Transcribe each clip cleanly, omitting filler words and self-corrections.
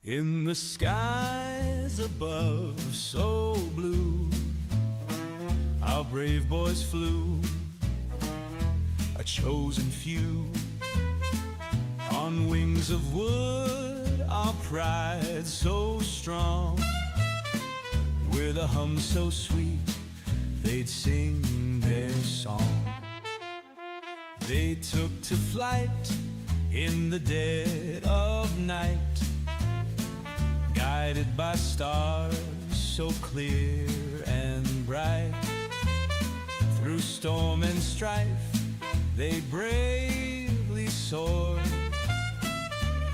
In the skies above, so blue, our brave boys flew, a chosen few. On wings of wood, our pride so strong, with a hum so sweet, they'd sing their song. They took to flight in the dead of night, guided by stars so clear and bright. Through storm and strife, they bravely soared,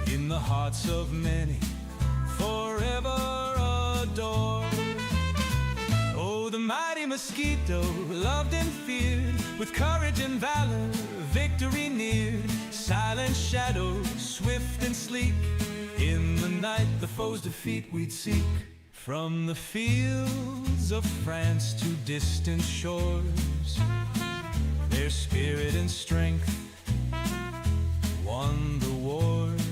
in the hearts of many, forever adored. Oh, the mighty mosquito, loved and feared, with courage and valor, victory neared. Silent shadow, swift and sleek, in the night the foe's defeat we'd seek. From the fields of France to distant shores, their spirit and strength won the wars.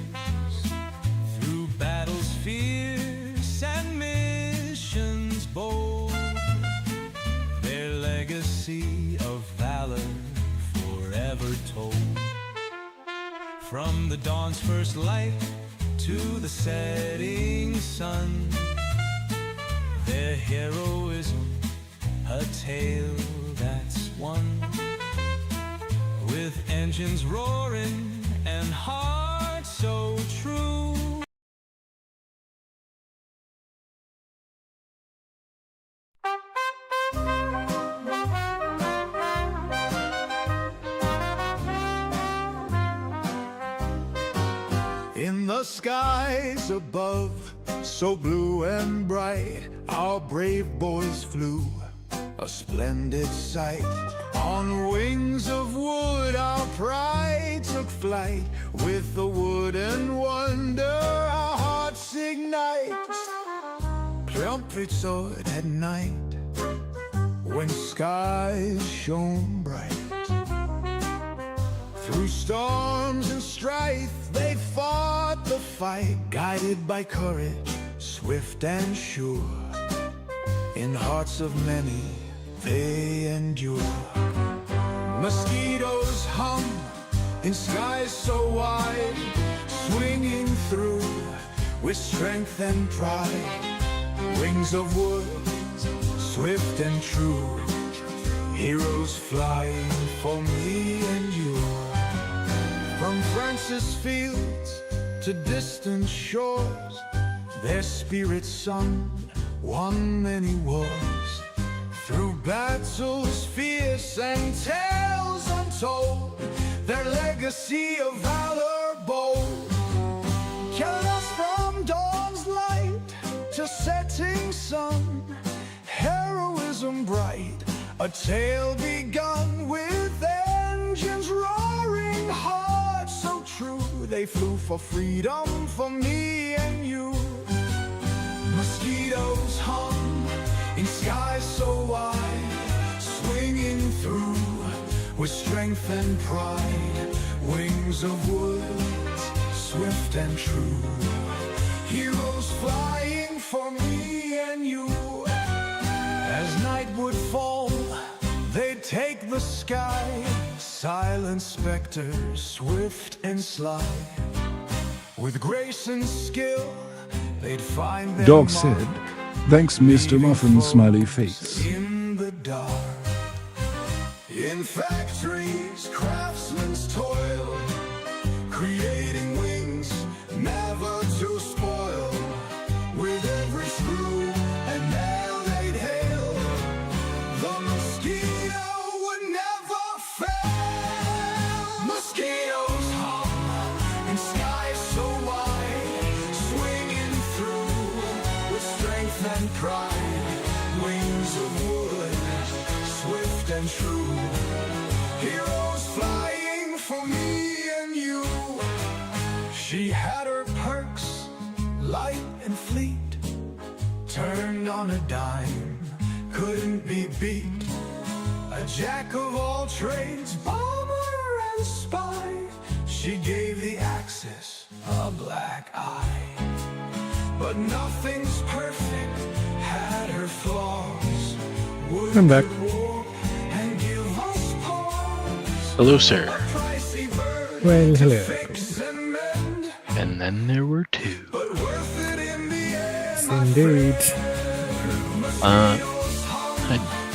Through battles fierce and missions bold, their legacy of valor forever told. From the dawn's first light to the setting sun, their heroism, a tale that's won. With engines roaring and hearts so true, in the skies above, so blue and bright, our brave boys flew, a splendid sight. On wings of wood, our pride took flight. With the wooden wonder, our hearts ignite. Trumpets soared at night, when skies shone bright. Through storms and strife, they fought the fight, guided by courage, swift and sure. In hearts of many, they endure. Mosquitoes hum in skies so wide, swinging through with strength and pride. Wings of wood, swift and true, heroes flying for me and you. From France's fields to distant shores, their spirits sung, won many wars. Through battles fierce and tales untold, their legacy of valor bold carried us from dawn's light to setting sun. Heroism bright, a tale begun with engines roaring, hearts so true. They flew for freedom for me and you. Mosquitoes hum in skies so wide, swinging through with strength and pride. Wings of wood, swift and true, heroes flying for me and you. As night would fall, they'd take the sky, silent specters, swift and sly. With grace and skill, they'd find their Dog mark, said, "Thanks, Mr. Muffin," smiley face. in the dark. In factories, craftsmen's toil, creating wings never to spoil. With every screw and nail they'd hail, the mosquito would never fail. Mosquitoes hum in skies so wide, swinging through with strength and pride. Wings of wood, swift and true, heroes flying for me and you. She had her perks, light and fleet, turned on a dime, couldn't be beat. A jack of all trades, bomber and spy. She gave the Axis a black eye. But nothing's perfect, had her flaws. Would I'm back. warp and give us pause. Hello, sir. A pricey bird Well, to hello. fix and mend, And then there were two. but worth it in the end. Indeed.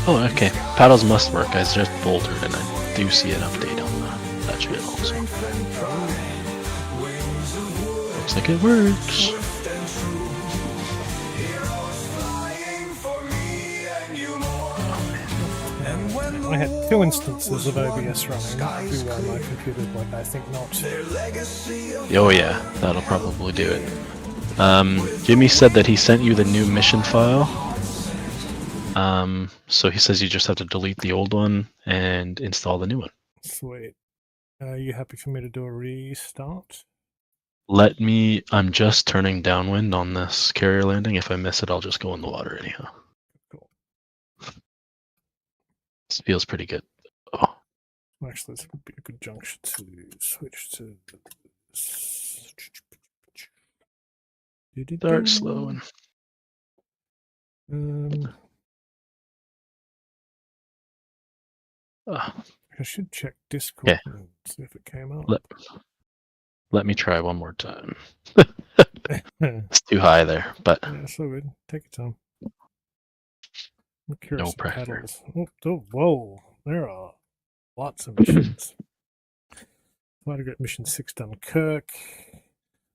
Oh, okay. Paddles must work. I just bolted, and I do see an update on that channel. So looks like it works. I had 2 instances of OBS running. Do on my computer, like I think not. Oh yeah, that'll probably do it. Jimmy said that he sent you the new mission file. So he says you just have to delete the old one and install the new one. Sweet. Are you happy for me to do a restart? I'm just turning downwind on this carrier landing. If I miss it, I'll just go in the water anyhow. Cool. This feels pretty good. Oh, Actually, this would be a good junction to switch to. start slow and I should check Discord Okay. and see if it came up. let me try one more time. Yeah, It's too high there, but so good. Take your time. I'm curious. No of pressure. paddles. Oh, whoa! There are lots of missions. Might have got mission 6 Dunkirk.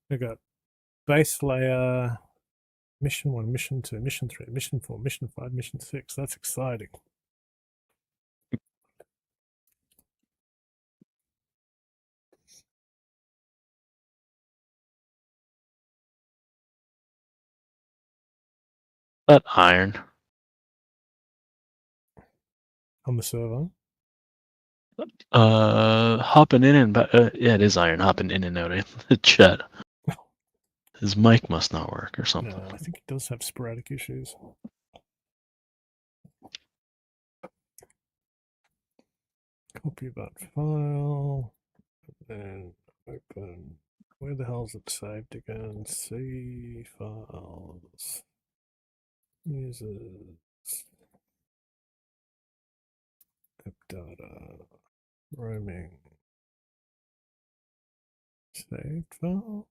We got base layer, mission 1, mission 2, mission 3, mission 4, mission 5, mission 6. That's exciting. that iron. On the server. Hopping in and back. Yeah, it is iron. Hopping in and out of the chat. His mic must not work or something. No, I think he does have sporadic issues. Copy that file. And open. Where the hell is it saved again? C files. Users. App data. Roaming. Saved files?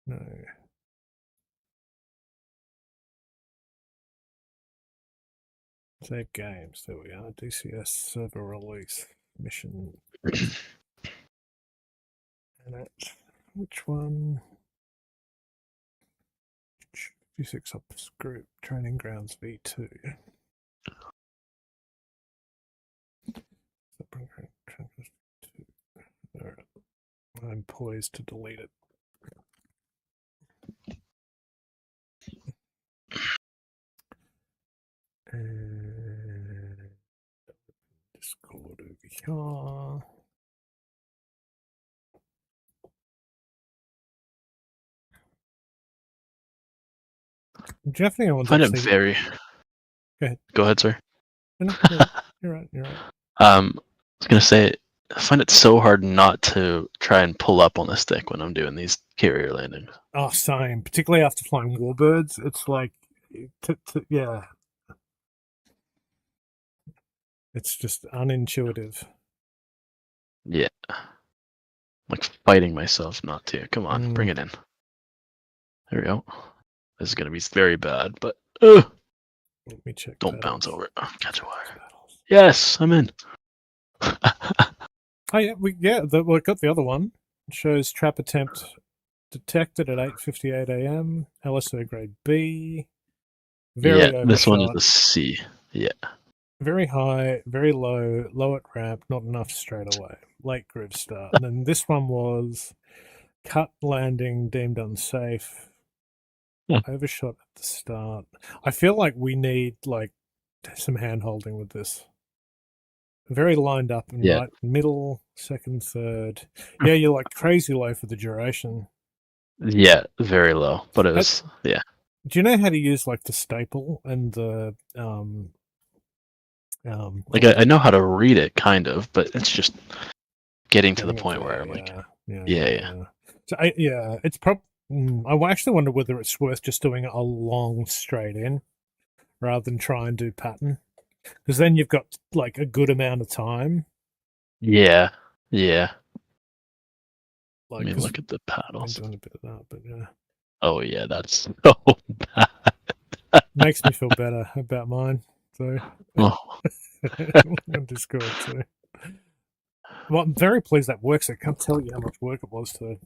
No. Save games. There we are. DCS server release mission. And that's which one? 56 Ops Group Training Grounds V2. Alright. I'm poised to delete it. And Discord over here. Definitely, I want I find to it see. very. Go ahead. Go ahead, sir. No, you're right. You're right. I was gonna say, I find it so hard not to try and pull up on the stick when I'm doing these carrier landings. Oh, same. Particularly after flying Warbirds, it's like, yeah, it's just unintuitive. Yeah, like fighting myself not to. Come on, bring it in. There we go. This is gonna be very bad, but Let me check. don't battles. bounce over it. Oh, catch a wire. Battles. Yes, I'm in. Oh yeah, we got the other one. It shows trap attempt detected at 8:58 a.m. LSO grade B. Very This one is overshot. a C. Yeah. Very high, very low, low at ramp, not enough straight away. Late groove start. And then this one was cut landing deemed unsafe. Yeah. Overshot at the start. I feel like we need like some hand holding with this. Very lined up and right middle, second, third. Yeah, you're like crazy low for the duration. Yeah, very low. But it was Do you know how to use like the staple and the Like I know how to read it, kind of, but it's just getting to the getting it point where there, I'm like, yeah. yeah. So it's I actually wonder whether it's worth just doing a long straight in rather than try and do pattern, because then you've got like a good amount of time. Yeah. Like, Let me 'cause look at the I've been paddles. doing a bit of that, but yeah, Oh yeah, that's so bad. makes me feel better about mine. So Oh, on Discord too. Well, I'm very pleased that works. I can't tell you how much work it was to.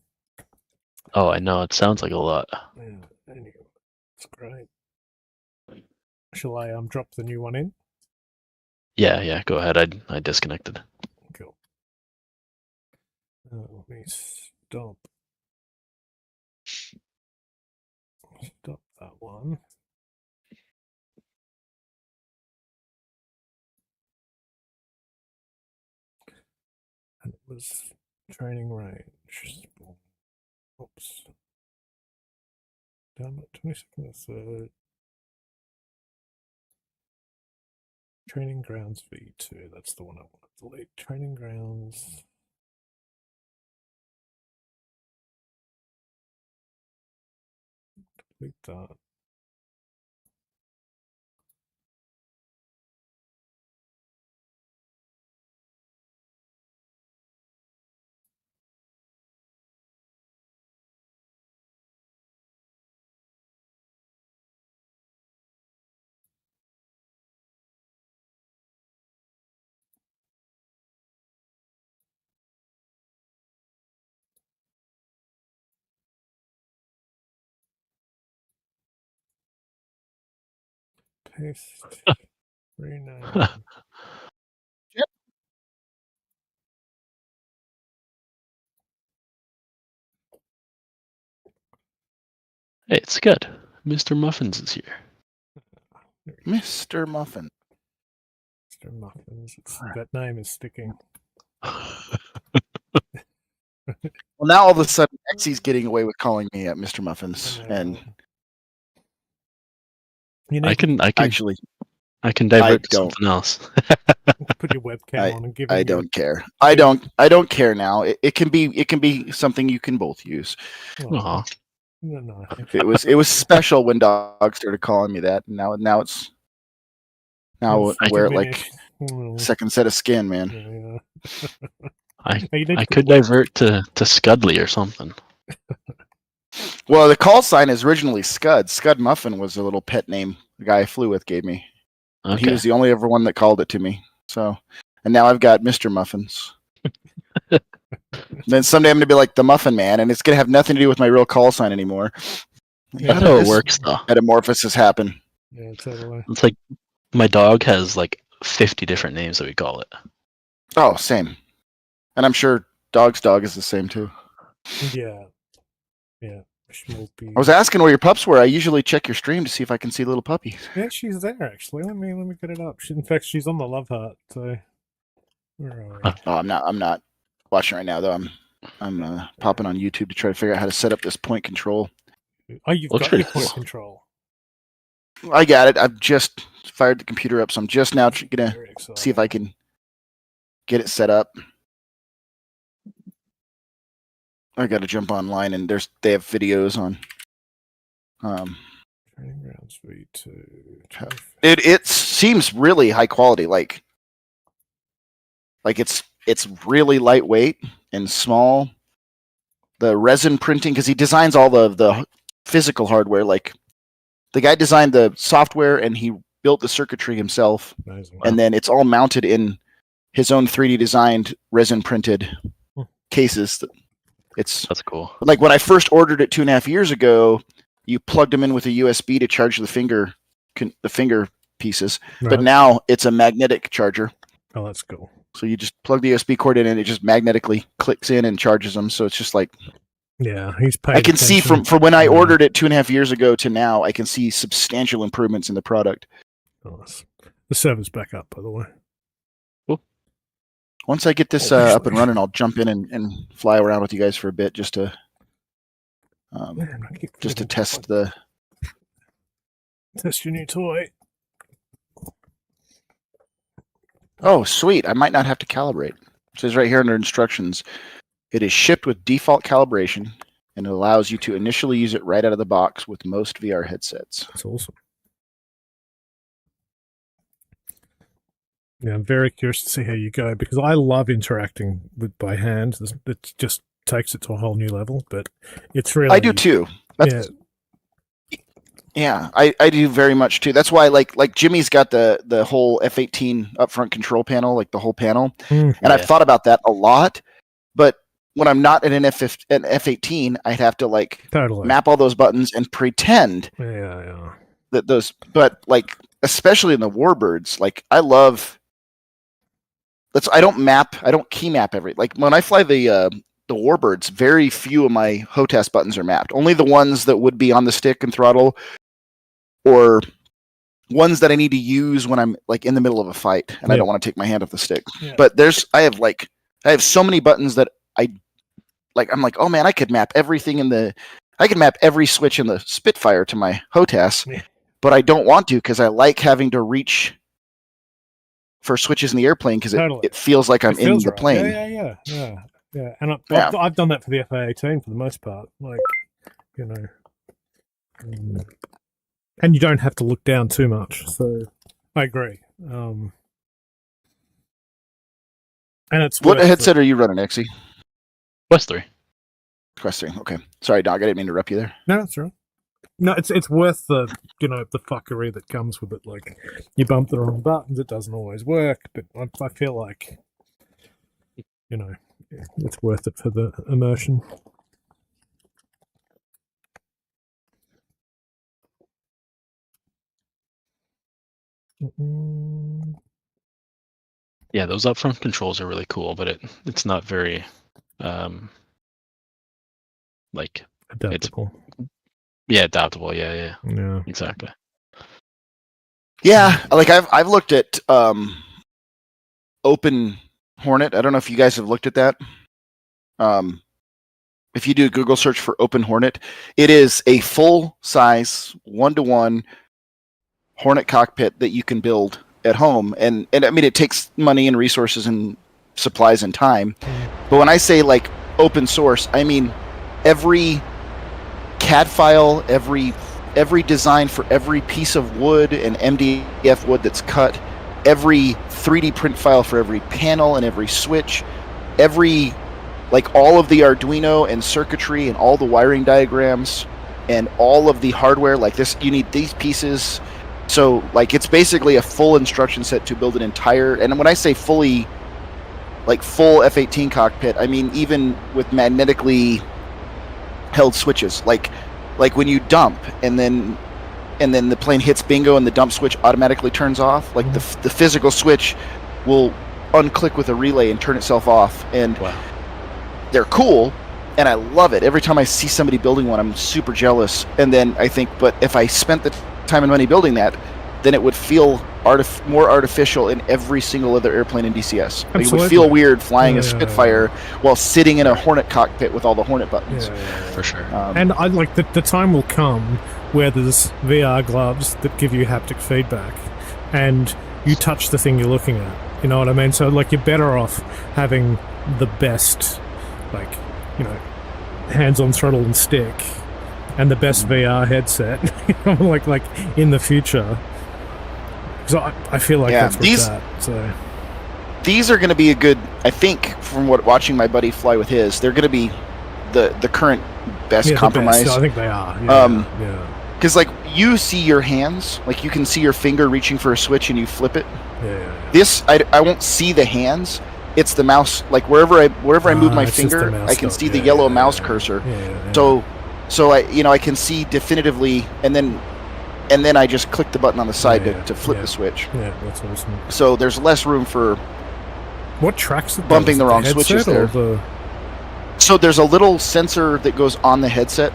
oh, I know. It sounds like a lot. Yeah, anyway, it's great. Shall I drop the new one in? Yeah. Go ahead. I disconnected. Cool. Let me stop that one. And it was training range. Oops. Down at 22nd of the 3rd. Training grounds V2. That's the one I want to delete. Training grounds. Delete that. Paste. Rename. Hey, it's good. Mr. Muffins is here. Mr. Muffin. Mr. Muffins. That name is sticking. Well, now all of a sudden, Exy's getting away with calling me Mr. Muffins, and you need I can actually, divert to don't. something else. to put your webcam on and give. I don't care. I don't care now. It can be something you can both use. Aw. No. It was special when Dog started calling me that, and now it's Well, I wear it like diminished. second set of skin, man. Yeah. I could divert to Scudley or something. Well, the call sign is originally Scud. Scud Muffin was a little pet name the guy I flew with gave me. And Okay. he was the only ever one that called it to me. So, and now I've got Mr. Muffins. Then someday I'm gonna be like the Muffin Man, and it's gonna have nothing to do with my real call sign anymore. Yeah. That's how it works, though. Metamorphosis happen. Yeah, totally. It's like my dog has like 50 different names that we call it. Oh, same. And I'm sure Dog's dog is the same too. Yeah. I was asking where your pups were. I usually check your stream to see if I can see little puppies. Yeah, she's there actually. Let me get it up. In fact, she's on the love heart. So where are we? Oh, I'm not watching right now though. I'm popping on YouTube to try to figure out how to set up this point control. Oh, you've Looks got your pretty point cool. control. I got it. I've just fired the computer up, so I'm just now gonna Very exciting. see if I can get it set up. I got to jump online, and they have videos on. Training grounds V2. It seems really high quality. Like it's really lightweight and small. The resin printing, because he designs all the physical hardware. Like the guy designed the software and he built the circuitry himself. Amazing. And then it's all mounted in his own 3D designed resin printed cases. That's cool. Like when I first ordered it 2.5 years ago, you plugged them in with a USB to charge the finger pieces. Right. But now it's a magnetic charger. Oh, that's cool. So you just plug the USB cord in and it just magnetically clicks in and charges them. So it's just like, yeah, he's paid I can see attention. from when I ordered it 2.5 years ago to now, I can see substantial improvements in the product. Nice. The server's back up, by the way. Once I get this up and running, I'll jump in and fly around with you guys for a bit just to test the Test your new toy. Oh, sweet. I might not have to calibrate. It says right here under instructions, it is shipped with default calibration, and it allows you to initially use it right out of the box with most VR headsets. That's awesome. Yeah, I'm very curious to see how you go because I love interacting with by hand. It just takes it to a whole new level, but it's really... I do too. Yeah, I do very much too. That's why like Jimmy's got the whole F18 upfront control panel, like the whole panel. And I've thought about that a lot, but when I'm not in an F18, I'd have to like map all those buttons and pretend that those, but like especially in the Warbirds, like I don't key map like when I fly the Warbirds, very few of my HOTAS buttons are mapped. Only the ones that would be on the stick and throttle, or ones that I need to use when I'm like in the middle of a fight and I don't want to take my hand off the stick. Yeah. But I have so many buttons that I'm like, oh man, I could map everything I could map every switch in the Spitfire to my HOTAS, but I don't want to because I like having to reach for switches in the airplane because it feels like I'm in the plane. Yeah. And I've done that for the FA-18 for the most part. Like, you know, and you don't have to look down too much. So I agree. And it's what headset are you running, Exy? Quest 3. Quest 3. Okay. Sorry, Doc. I didn't mean to interrupt you there. No, that's right. No, it's worth the the fuckery that comes with it. Like you bump the wrong buttons, it doesn't always work. But I feel like it's worth it for the immersion. Yeah, those upfront controls are really cool, but it's not very like adaptable. Adaptable. Yeah. Exactly. Yeah, like I've looked at Open Hornet. I don't know if you guys have looked at that. If you do a Google search for Open Hornet, it is a full-size 1-to-1 Hornet cockpit that you can build at home, and I mean it takes money and resources and supplies and time. But when I say like open source, I mean every CAD file, every design for every piece of wood and MDF wood that's cut, every 3D print file for every panel and every switch, like all of the Arduino and circuitry and all the wiring diagrams and all of the hardware, like this, you need these pieces. So like it's basically a full instruction set to build an entire, and when I say fully, like full F-18 cockpit, I mean even with magnetically held switches, like when you dump and then the plane hits bingo and the dump switch automatically turns off, like the physical switch will unclick with a relay and turn itself off, and they're cool and I love it. Every time I see somebody building one, I'm super jealous, and then I think, but if I spent the time and money building that, then it would feel more artificial in every single other airplane in DCS. Like, it would feel weird flying a Spitfire while sitting in a Hornet cockpit with all the Hornet buttons. For sure. And I like the time will come where there's VR gloves that give you haptic feedback, and you touch the thing you're looking at. You know what I mean? So like you're better off having the best, like hands on throttle and stick, and the best VR headset, like in the future. Because I feel like that's what's that. So these are going to be a good, I think, from watching my buddy fly with his, they're going to be the current best compromise. I think they are. Because like you see your hands, like you can see your finger reaching for a switch and you flip it. This I won't see the hands. It's the mouse. Like wherever I move my finger, I can see the yellow mouse cursor. So I can see definitively, and then I just click the button on the side to flip the switch. Yeah, that's awesome. So there's less room for what tracks it bumping the wrong switches there. So there's a little sensor that goes on the headset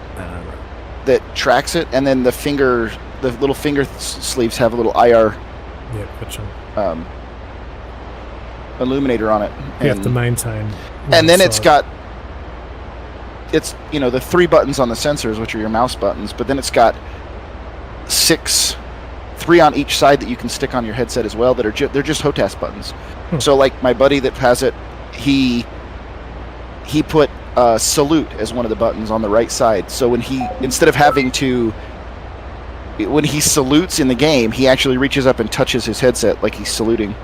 that tracks it, and then the little finger sleeves have a little IR illuminator on it. You have to maintain. And then it's got the 3 buttons on the sensors, which are your mouse buttons, but then it's got 6 3 on each side that you can stick on your headset as well. That are they're just HOTAS buttons. Hmm. So like my buddy that has it, he put salute as one of the buttons on the right side. So when instead of having to, when he salutes in the game, he actually reaches up and touches his headset like he's saluting,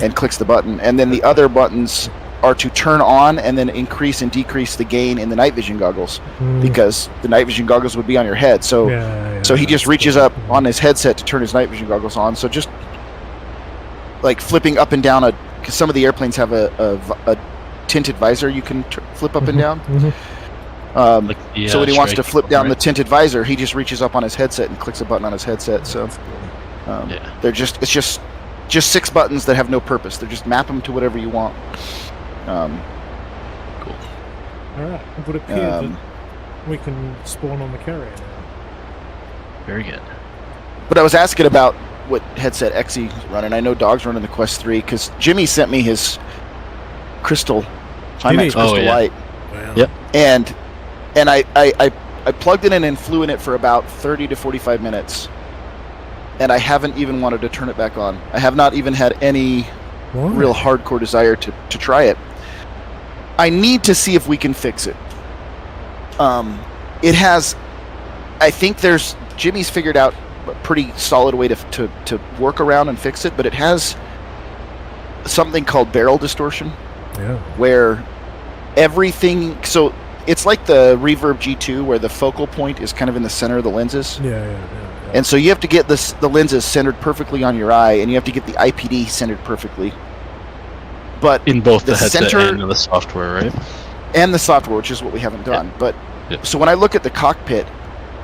and clicks the button. And then the other buttons are to turn on and then increase and decrease the gain in the night vision goggles, because the night vision goggles would be on your head. So so he just reaches up on his headset to turn his night vision goggles on. So just like flipping up and down because some of the airplanes have a tinted visor you can flip up and down. So when he wants to flip down the tinted visor, he just reaches up on his headset and clicks a button on his headset. So it's just 6 buttons that have no purpose. They're just map them to whatever you want. Cool. All right. It would appear that we can spawn on the carrier now. Very good. But I was asking about what headset Xe is running. I know Dog's running the Quest 3 because Jimmy sent me his Crystal, Pimax Crystal Light. Wow. Yep. And I plugged it in and flew in it for about 30 to 45 minutes. And I haven't even wanted to turn it back on. I have not even had any real hardcore desire to try it. I need to see if we can fix it. It has, I think Jimmy's figured out a pretty solid way to work around and fix it, but it has something called barrel distortion, where everything, so it's like the Reverb G2 where the focal point is kind of in the center of the lenses. And so you have to get the lenses centered perfectly on your eye, and you have to get the IPD centered perfectly. But in both the headset center and the software, right? And the software, which is what we haven't done. But so when I look at the cockpit,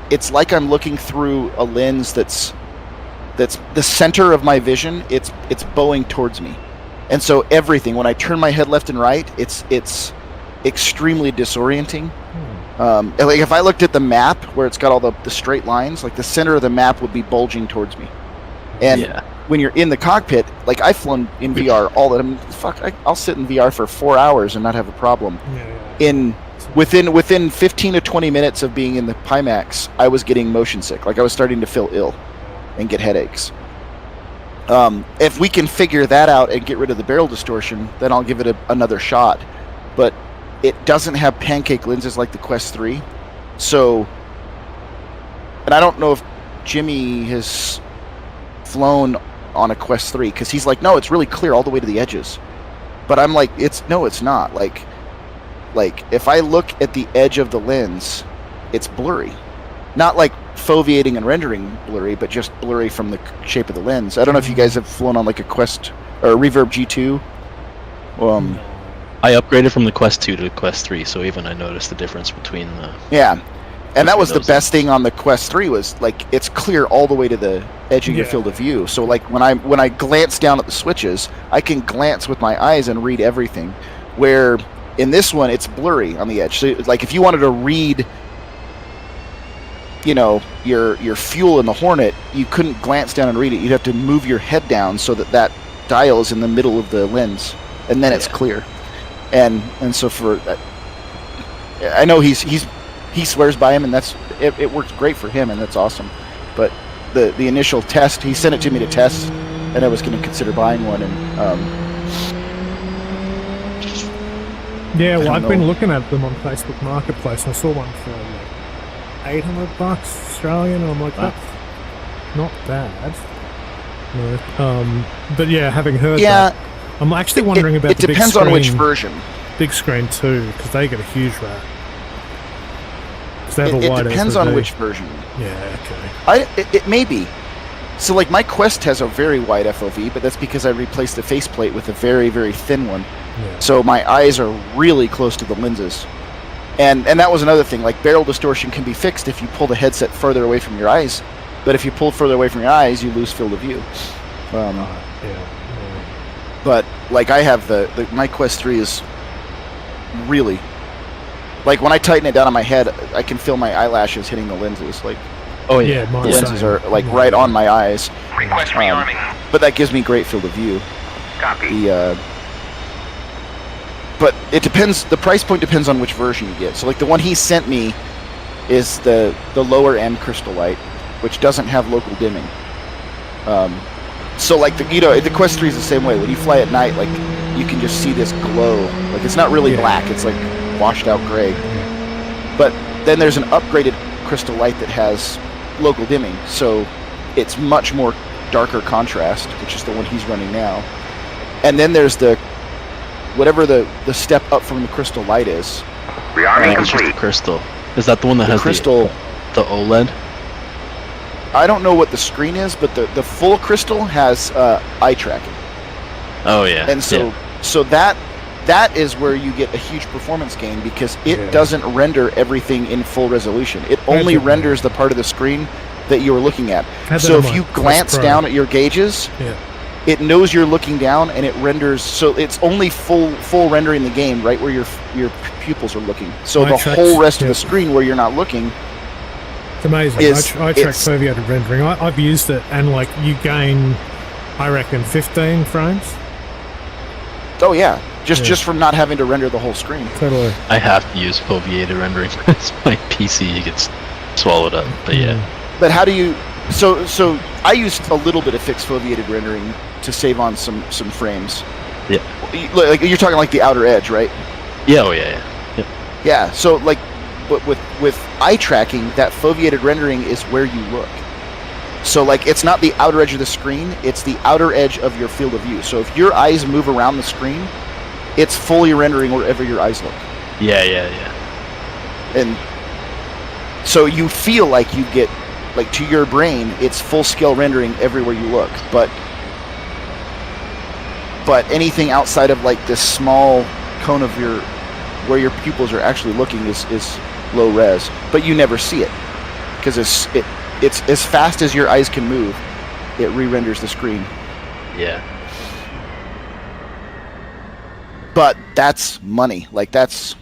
it's like I'm looking through a lens that's the center of my vision. It's bowing towards me, and so everything, when I turn my head left and right, it's extremely disorienting. Like if I looked at the map where it's got all the straight lines, like the center of the map would be bulging towards me. And when you're in the cockpit, like I've flown in VR all the time. I'll sit in VR for 4 hours and not have a problem. Within 15 to 20 minutes of being in the Pimax, I was getting motion sick. Like I was starting to feel ill and get headaches. If we can figure that out and get rid of the barrel distortion, then I'll give it another shot. But it doesn't have pancake lenses like the Quest 3. So, and I don't know if Jimmy has flown on a Quest 3, because he's like, no, it's really clear all the way to the edges. But I'm like, it's not. Like if I look at the edge of the lens, it's blurry. Not like foveating and rendering blurry, but just blurry from the shape of the lens. I don't know if you guys have flown on like a Quest or a Reverb G2. I upgraded from the Quest 2 to the Quest 3, so even I noticed the difference between the... Yeah, and that was the best thing on the Quest 3 was, like, it's clear all the way to the edge of your field of view. So, like, when I glance down at the switches, I can glance with my eyes and read everything. Where in this one, it's blurry on the edge. So, like, if you wanted to read, you know, your fuel in the Hornet, you couldn't glance down and read it. You'd have to move your head down so that dial is in the middle of the lens, and then it's clear. And so for I know he swears by him, and it works great for him, and that's awesome. But the initial test, he sent it to me to test, and I was going to consider buying one. And I've been looking at them on Facebook Marketplace, and I saw one for like $800 Australian, and I'm like, that's not bad. No. But yeah, having heard that. I'm actually wondering about the big screen. It depends on which version. Big screen too, because they get a huge rat. It depends on which version. Yeah, okay. It may be. So like my Quest has a very wide FOV, but that's because I replaced the faceplate with a very, very thin one. Yeah. So my eyes are really close to the lenses. And that was another thing. Like barrel distortion can be fixed if you pull the headset further away from your eyes. But if you pull further away from your eyes, you lose field of view. But like I have my Quest 3 is really, like when I tighten it down on my head, I can feel my eyelashes hitting the lenses. Like, the lenses are like right on my eyes. Request rearming. But that gives me great field of view. Copy. But it depends. The price point depends on which version you get. So like the one he sent me is the lower end Crystal Light, which doesn't have local dimming. So like the Quest 3 is the same way. When you fly at night, like you can just see this glow. Like it's not really black; it's like washed out gray. But then there's an upgraded crystal light that has local dimming, so it's much more darker contrast, which is the one he's running now. And then there's whatever the step up from the crystal light is. I Rearming think it's just complete. the crystal. Is that the one that has crystal. the OLED? I don't know what the screen is, but the full crystal has eye tracking. Oh yeah. And so that is where you get a huge performance gain, because it doesn't render everything in full resolution. It only renders the part of the screen that you are looking at. So if you glance down at your gauges, it knows you're looking down and it renders. So it's only full rendering the game right where your pupils are looking. So the whole rest of the screen where you're not looking. It's amazing. I track foveated rendering. I've used it, and like you gain, I reckon, 15 frames. Oh yeah, just from not having to render the whole screen. Totally. I have to use foveated rendering because my PC gets swallowed up. But But how do you? So I used a little bit of fixed foveated rendering to save on some frames. Yeah. Like you're talking like the outer edge, right? Yeah. Oh yeah. Yeah. So like, but with eye tracking, that foveated rendering is where you look. So like, it's not the outer edge of the screen; it's the outer edge of your field of view. So if your eyes move around the screen, it's fully rendering wherever your eyes look. Yeah. And so you feel like you get, like, to your brain, it's full scale rendering everywhere you look. But anything outside of like this small cone of where your pupils are actually looking is low res. But you never see it because it's as fast as your eyes can move, it re-renders the screen. Yeah. But that's money. Like, that's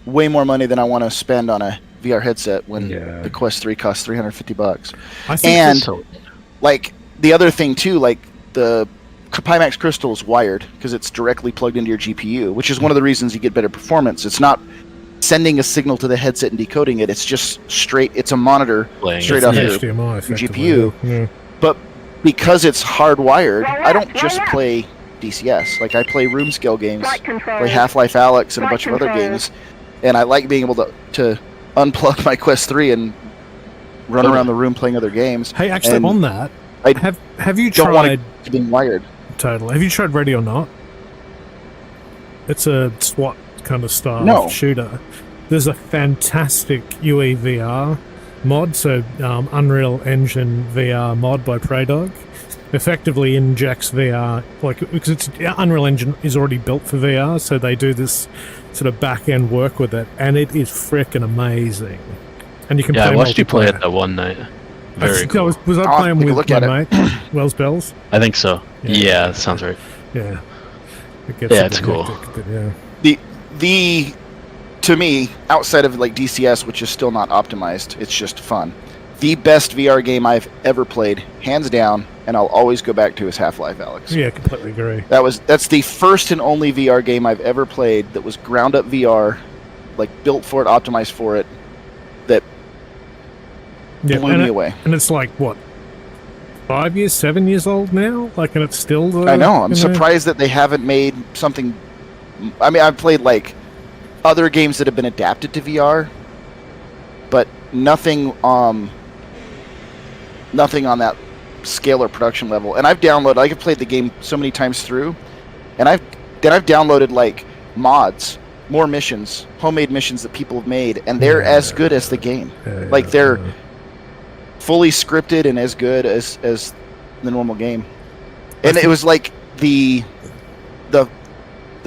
way more money than I want to spend on a VR headset when the Quest 3 costs $350. I think And like the other thing too, like the Pimax Crystal is wired because it's directly plugged into your GPU, which is one of the reasons you get better performance. It's not sending a signal to the headset and decoding it. It's just straight. It's a monitor straight off your GPU. Yeah. But because it's hardwired, I don't just play DCS. Like, I play room scale games, play Half-Life Alyx and a bunch of other games, and I like being able to unplug my Quest 3 and run around the room playing other games. Hey, actually, and on that, have you don't want tried? to be wired. Totally. Have you tried Ready or Not? It's a SWAT kind of style shooter. There's a fantastic UEVR mod, so Unreal Engine VR mod by Preydog. Effectively injects VR, like, because Unreal Engine is already built for VR, so they do this sort of back-end work with it, and it is frickin' amazing. And you can play I watched you play multiplayer. it that one night. Very cool. Was I playing with my mate, Wells Bells? I think so. Yeah, that sounds right. Yeah. It's cool. Hectic, but yeah. The to me, outside of like DCS, which is still not optimized, it's just fun. The best VR game I've ever played, hands down, and I'll always go back to, is Half-Life Alyx. Yeah, completely agree. That's the first and only VR game I've ever played that was ground up VR, like built for it, optimized for it, that blew me away. And it's like, what, 5 years, 7 years old now? Like, and it's still I know. I'm surprised that they haven't made something. I mean, I've played like other games that have been adapted to VR, but nothing on that scale or production level. And I've played the game so many times through, and I've downloaded like mods, more missions, homemade missions that people have made, and they're as good as the game. Like, they're fully scripted and as good as the normal game. And it was like the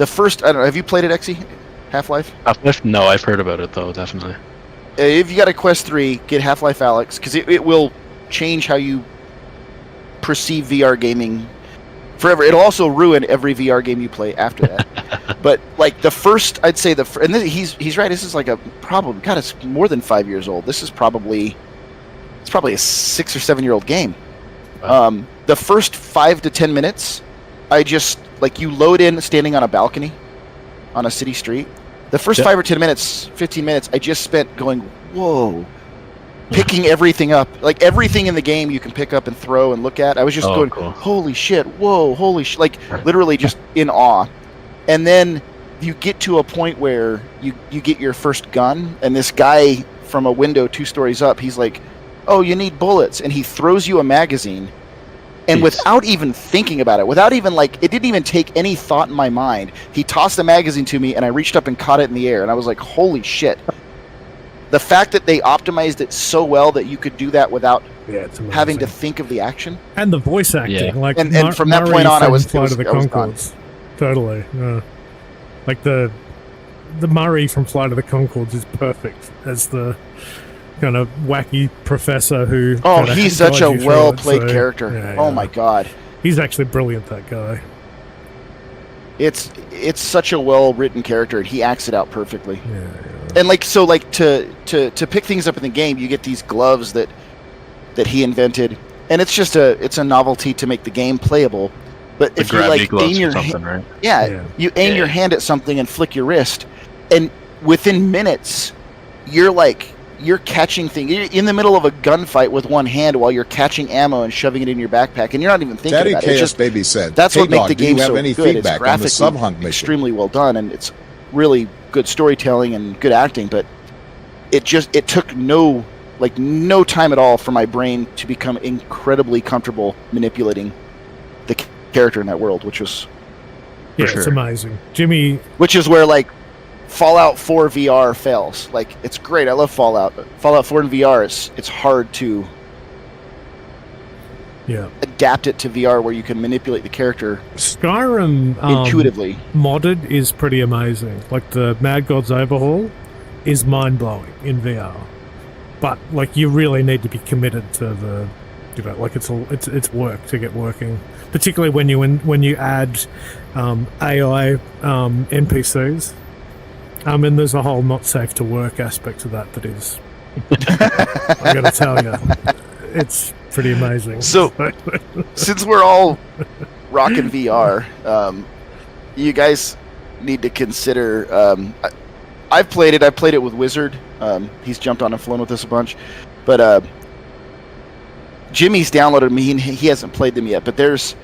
first. I don't know. Have you played it, Exy? Half-Life? Half-Life? No, I've heard about it though. Definitely. If you got a Quest 3, get Half-Life Alyx, because it will change how you perceive VR gaming forever. It'll also ruin every VR game you play after that. But like the first, I'd say and he's right. This is like God, it's more than 5 years old. This is probably a 6 or 7 year old game. Wow. The first 5 to 10 minutes, I just, like, you load in standing on a balcony on a city street. The first 5 or 10 minutes, 15 minutes, I just spent going, whoa, picking everything up, like everything in the game you can pick up and throw and look at. I was just going, cool. holy shit, whoa, holy shit, like literally just in awe. And then you get to a point where you get your first gun, and this guy from a window 2 stories up, he's like, oh, you need bullets, and he throws you a magazine. And Jeez. without even thinking about it, without even like, it didn't even take any thought in my mind, he tossed the magazine to me, and I reached up and caught it in the air, and I was like, holy shit. The fact that they optimized it so well that you could do that without it's amazing. having to think of the action. And the voice acting. Yeah. Like And from that Murray point on, I from was- Flight of the I was gone. Conchords. Totally. Yeah. Like the Murray from Flight of the Conchords is perfect as the kind of wacky professor who. Oh, kinda he's such guides a you through well-played it, so, character. yeah, Oh yeah. my god. He's actually brilliant, that guy. It's such a well-written character, and he acts it out perfectly. Yeah. And like, so like to pick things up in the game, you get these gloves that he invented, and it's just a novelty to make the game playable. But The if you gravity like gloves aim or your something, right? Yeah. you aim your Yeah. hand at something and flick your wrist, and within minutes, you're catching things. You're in the middle of a gunfight with one hand while you're catching ammo and shoving it in your backpack, and you're not even thinking Daddy about it. It's KS just, Baby said, that's hey, what makes dog, the do game you have so any good. It's feedback on the graphically sub-hunt mission? extremely well done, and it's really good storytelling and good acting. But it took no time at all for my brain to become incredibly comfortable manipulating the character in that world, which is Yeah, For it's sure. amazing. Jimmy, where like Fallout 4 VR fails. Like, it's great. I love Fallout. But Fallout 4 in VR, it's hard to yeah. adapt it to VR where you can manipulate the character Skyrim intuitively. modded is pretty amazing. Like the Mad Gods Overhaul is mind-blowing in VR. But like you really need to be committed to the like it's work to get working, particularly when you add AI NPCs. And there's a whole not safe to work aspect to that is I gotta tell you, it's pretty amazing. So, since we're all rocking VR, you guys need to consider. I've played it. I played it with Wizard. He's jumped on and flown with us a bunch, but Jimmy's downloaded them. He hasn't played them yet. But there's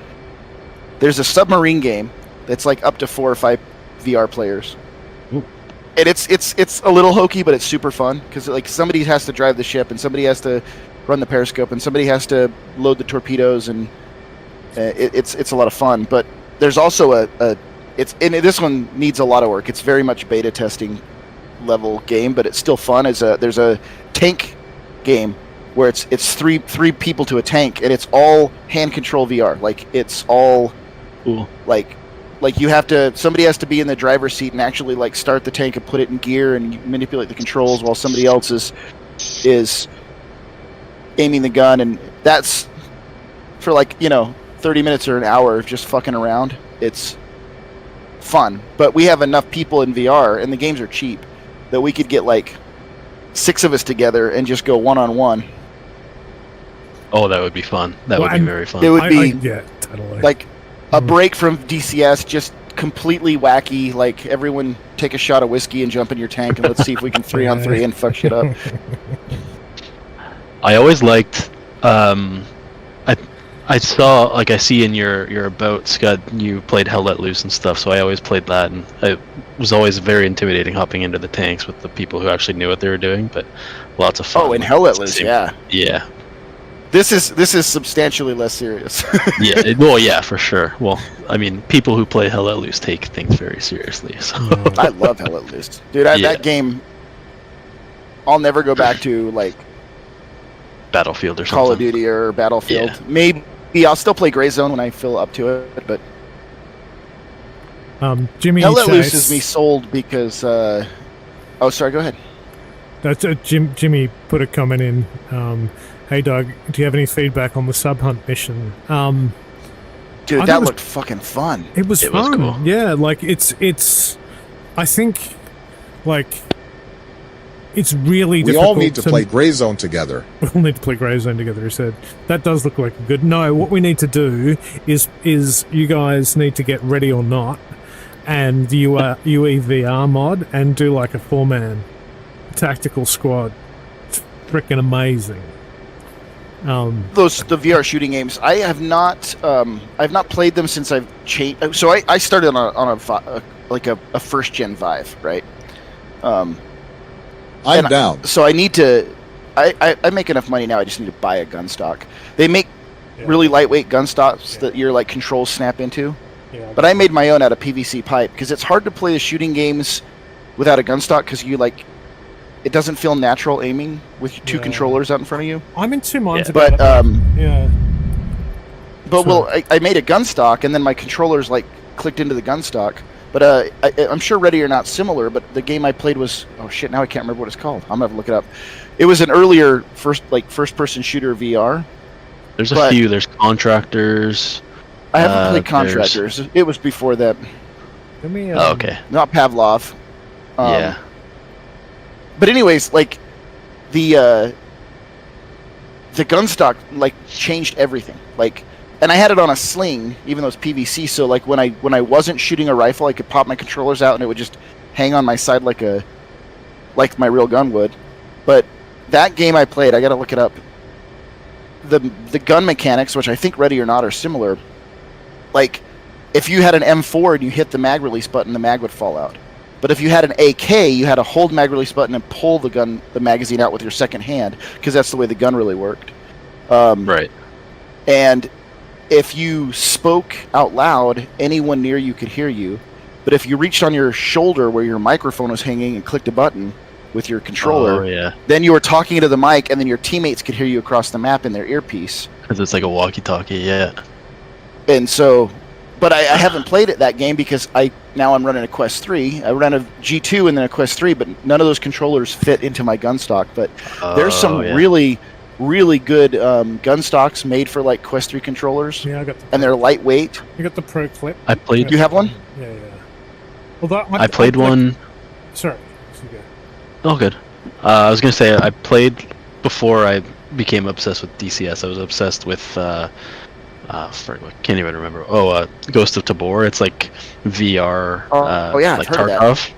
a submarine game that's like up to 4 or 5 VR players. Ooh. And it's a little hokey, but it's super fun because like somebody has to drive the ship and somebody has to run the periscope and somebody has to load the torpedoes, and it's a lot of fun. But there's also this one needs a lot of work. It's very much beta testing level game, but it's still fun. There's a tank game where it's three people to a tank, and it's all hand control VR. Like it's all Cool. like somebody has to be in the driver's seat and actually like start the tank and put it in gear and you manipulate the controls while somebody else is aiming the gun, and that's for 30 minutes or an hour of just fucking around. It's fun, but we have enough people in VR and the games are cheap that we could get like 6 of us together and just go one-on-one. Oh, that would be fun. That Well, would be and very fun. It would be yeah, totally. like a break from DCS, just completely wacky. Like everyone take a shot of whiskey and jump in your tank and let's see if we can 3-on-3 and fuck shit up. I always liked. I saw, like, I see in your about, Scud, you played Hell Let Loose and stuff. So I always played that, and it was always very intimidating hopping into the tanks with the people who actually knew what they were doing. But lots of fun. Oh, and Hell Let Loose, yeah. Yeah. This is substantially less serious. Yeah. Well, yeah, for sure. Well, I mean, people who play Hell Let Loose take things very seriously. So. I love Hell Let Loose, dude. Yeah. That game, I'll never go back to like Battlefield or something. Call of Duty or Battlefield. Yeah. Maybe I'll still play Gray Zone when I feel up to it, but Jimmy Hell Let Loose Chase- is me sold because. Oh, sorry. Go ahead. That's Jimmy put a comment in. Hey Doug, do you have any feedback on the sub hunt mission? Dude, I that think it was- looked fucking fun. It was It was fun. cool. Yeah, like it's. I think, like, it's really We difficult. all need to play Gray Zone together. We all need to play Grey Zone together. He said that does look like a good. No, what we need to do is you guys need to get Ready or Not and the UEVR mod and do like a 4-man tactical squad. freaking amazing. The VR shooting games, I've not played them since I've changed. So I started on a first gen Vive, right? I'm and down. So I need to. I make enough money now. I just need to buy a gun stock. They make really lightweight gun stocks that your like controls snap into. Yeah, but I made my own out of PVC pipe because it's hard to play the shooting games without a gun stock because it doesn't feel natural aiming with two controllers out in front of you. I'm in two minds about it. But I made a gun stock and then my controllers like clicked into the gun stock. But I'm sure Ready or Not similar. But the game I played was now I can't remember what it's called. I'm gonna have to look it up. It was an earlier first person shooter VR. There's a few. There's Contractors. I haven't played Contractors. It was before that. Okay. Not Pavlov. Yeah. But anyways, like the gun stock like changed everything. Like, and I had it on a sling, even though it's PVC. So like when I wasn't shooting a rifle, I could pop my controllers out and it would just hang on my side like my real gun would. But that game I played, I got to look it up. The gun mechanics, which I think Ready or Not are similar. Like, if you had an M4 and you hit the mag release button, the mag would fall out. But if you had an AK, you had to hold mag release button and pull the magazine out with your second hand, because that's the way the gun really worked. Right. And if you spoke out loud, anyone near you could hear you. But if you reached on your shoulder where your microphone was hanging and clicked a button with your controller, then you were talking into the mic, and then your teammates could hear you across the map in their earpiece. Because it's like a walkie-talkie, yeah. And so... But I haven't played that game because now I'm running a Quest 3. I ran a G2 and then a Quest 3, but none of those controllers fit into my gun stock. But there's some really, really good gun stocks made for like Quest 3 controllers. Yeah, and they're lightweight. You got the Pro Clip. I played. Do you have one? Yeah. Well, I played one. Sorry. Oh, good. I was gonna say I played before I became obsessed with DCS. I was obsessed with. I can't even remember. Ghost of Tabor. It's like VR. Like Tarkov.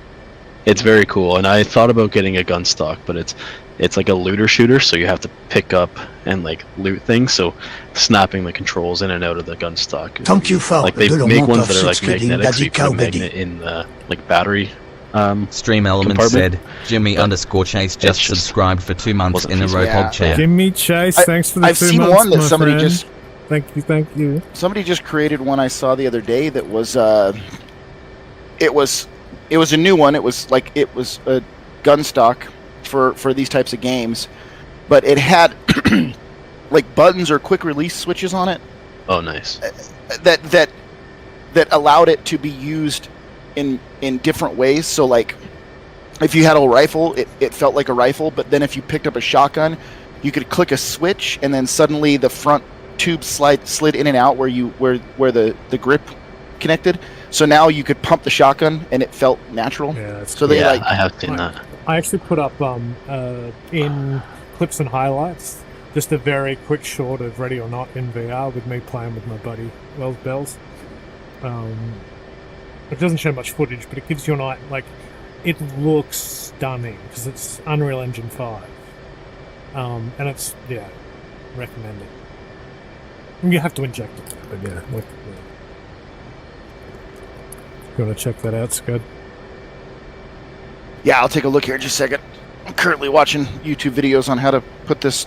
It's very cool, and I thought about getting a gun stock, but it's like a looter shooter, so you have to pick up and like loot things. So snapping the controls in and out of the gun stock. Like they make ones that are like magnetic, so you put a magnet in the like battery. Stream Elements said Jimmy_Chase just subscribed for 2 months in a row. PogChat. Jimmy Chase, thanks for the 2 months. I've seen one that somebody friend. just. Thank you. Somebody just created one I saw the other day that was it was a new one. It was a gun stock for these types of games, but it had like buttons or quick release switches on it. Oh, nice. That allowed it to be used in different ways. So like if you had a rifle, it felt like a rifle, but then if you picked up a shotgun, you could click a switch and then suddenly the front tube slid in and out where the grip connected. So now you could pump the shotgun and it felt natural. Yeah, so cool. I have seen that. I actually put up in clips and highlights just a very quick short of Ready or Not in VR with me playing with my buddy Wells Bells. It doesn't show much footage, but it gives you an eye. Like, it looks stunning because it's Unreal Engine 5, and it's recommend it. You have to inject it, but you want to check that out, Scud? Yeah, I'll take a look here in just a second. I'm currently watching YouTube videos on how to put this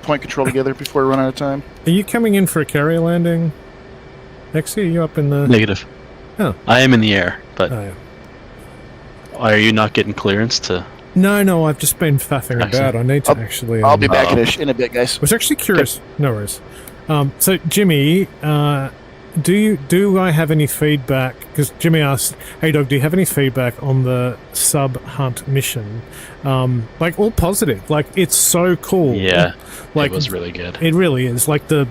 point control together before we run out of time. Are you coming in for a carrier landing? Nexi, are you up in the... Negative. Oh. I am in the air, but are you not getting clearance to... No, I've just been faffing about. I need to actually... I'll be back in a bit, guys. I was actually curious. Okay. No worries. So, Jimmy, do I have any feedback? Because Jimmy asked, "Hey, Dog, do you have any feedback on the sub hunt mission?" Like, all positive. Like, it's so cool. Yeah, like, it was really good. It really is. Like, the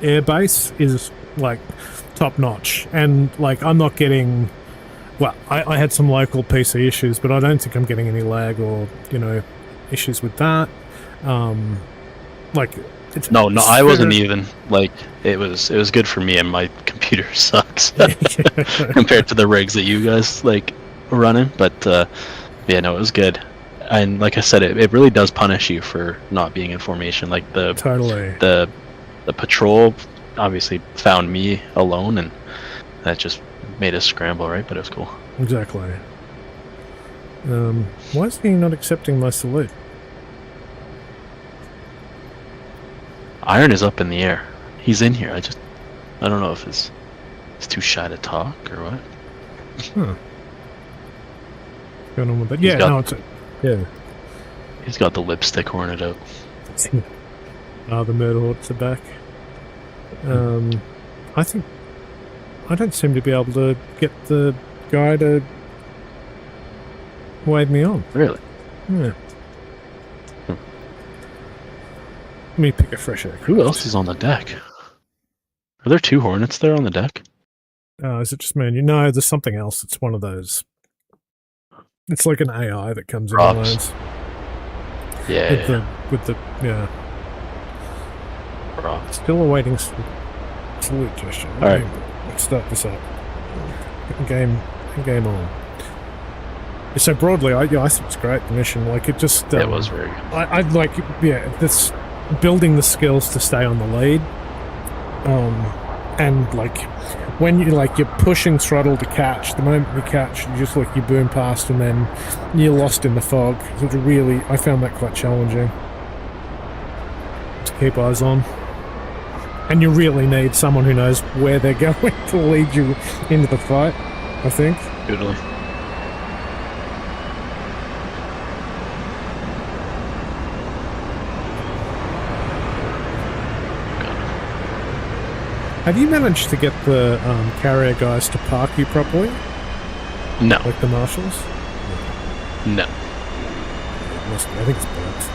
air base is like top notch, and like I'm not getting. Well, I had some local PC issues, but I don't think I'm getting any lag or issues with that. Like. No, I wasn't even like it was good for me, and my computer sucks compared to the rigs that you guys like were running. But it was good. and like I said, it really does punish you for not being in formation. Like Totally. the patrol obviously found me alone, and that just made us scramble, right? But it was cool. Exactly. Why is he not accepting my salute? Iron is up in the air. He's in here. I don't know if he's too shy to talk or what. Huh. What's going on with that? Yeah, no, it's yeah. He's got the lipstick hornet out. The murder hordes are back. I think I don't seem to be able to get the guy to wave me on. Really? Yeah. Let me pick a fresh air. Who else is on the deck? Are there 2 hornets there on the deck? Is it just me and you? No, there's something else. It's one of those. It's like an AI that comes in and lands. Yeah. With the yeah. Props. Still awaiting salute gesture. All right. Let's start this up. Game on. So broadly, I think it's great. The mission, like it just. It was very good. I'd like, yeah, this building the skills to stay on the lead. And like when you're pushing throttle to catch, the moment you catch, you boom past, and then you're lost in the fog. It really, I found that quite challenging to keep eyes on. And you really need someone who knows where they're going to lead you into the fight, I think. Totally. Have you managed to get the carrier guys to park you properly? No. Like the marshals? No. I think it's bugs.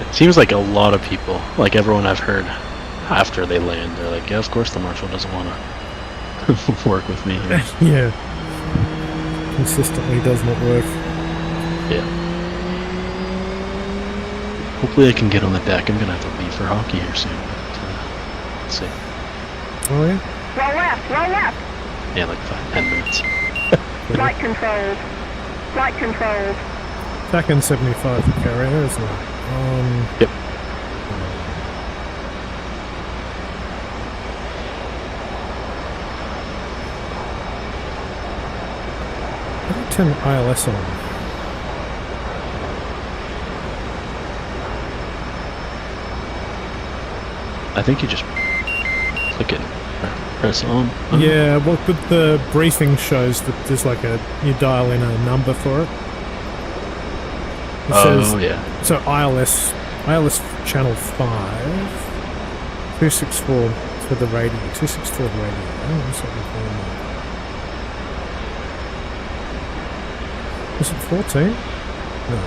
It seems like a lot of people, like everyone I've heard after they land, they're like, yeah, of course the marshal doesn't want to work with me here. Yeah. Consistently does not work. Yeah. Hopefully I can get on the deck. I'm going to have to leave for hockey here soon. But, let's see. Oh, yeah? Roll left. Yeah, like 10 minutes. Flight controls. Flight controls. Back in 75 for carrier, isn't it? Yep. How do you turn ILS on? I think you just click it, press on. Yeah, well, but the briefing shows that there's like you dial in a number for it. It says, yeah. So ILS channel 5, 264 for the radio, 264 the radio. Oh, that's what we're calling it. Was it 14? No.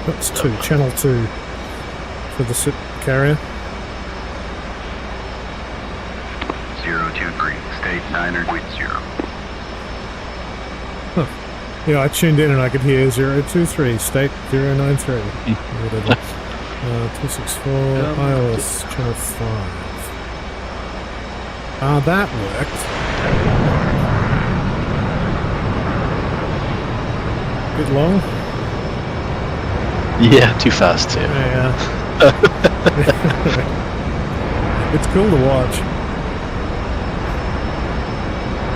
That's 2, channel 2 for the SIP carrier. 023, state 9.0. Huh. Yeah, I tuned in and I could hear 023, state 093. Whatever. 264, ILS, channel 5. That worked. Bit long. Yeah, too fast too. Yeah. It's cool to watch.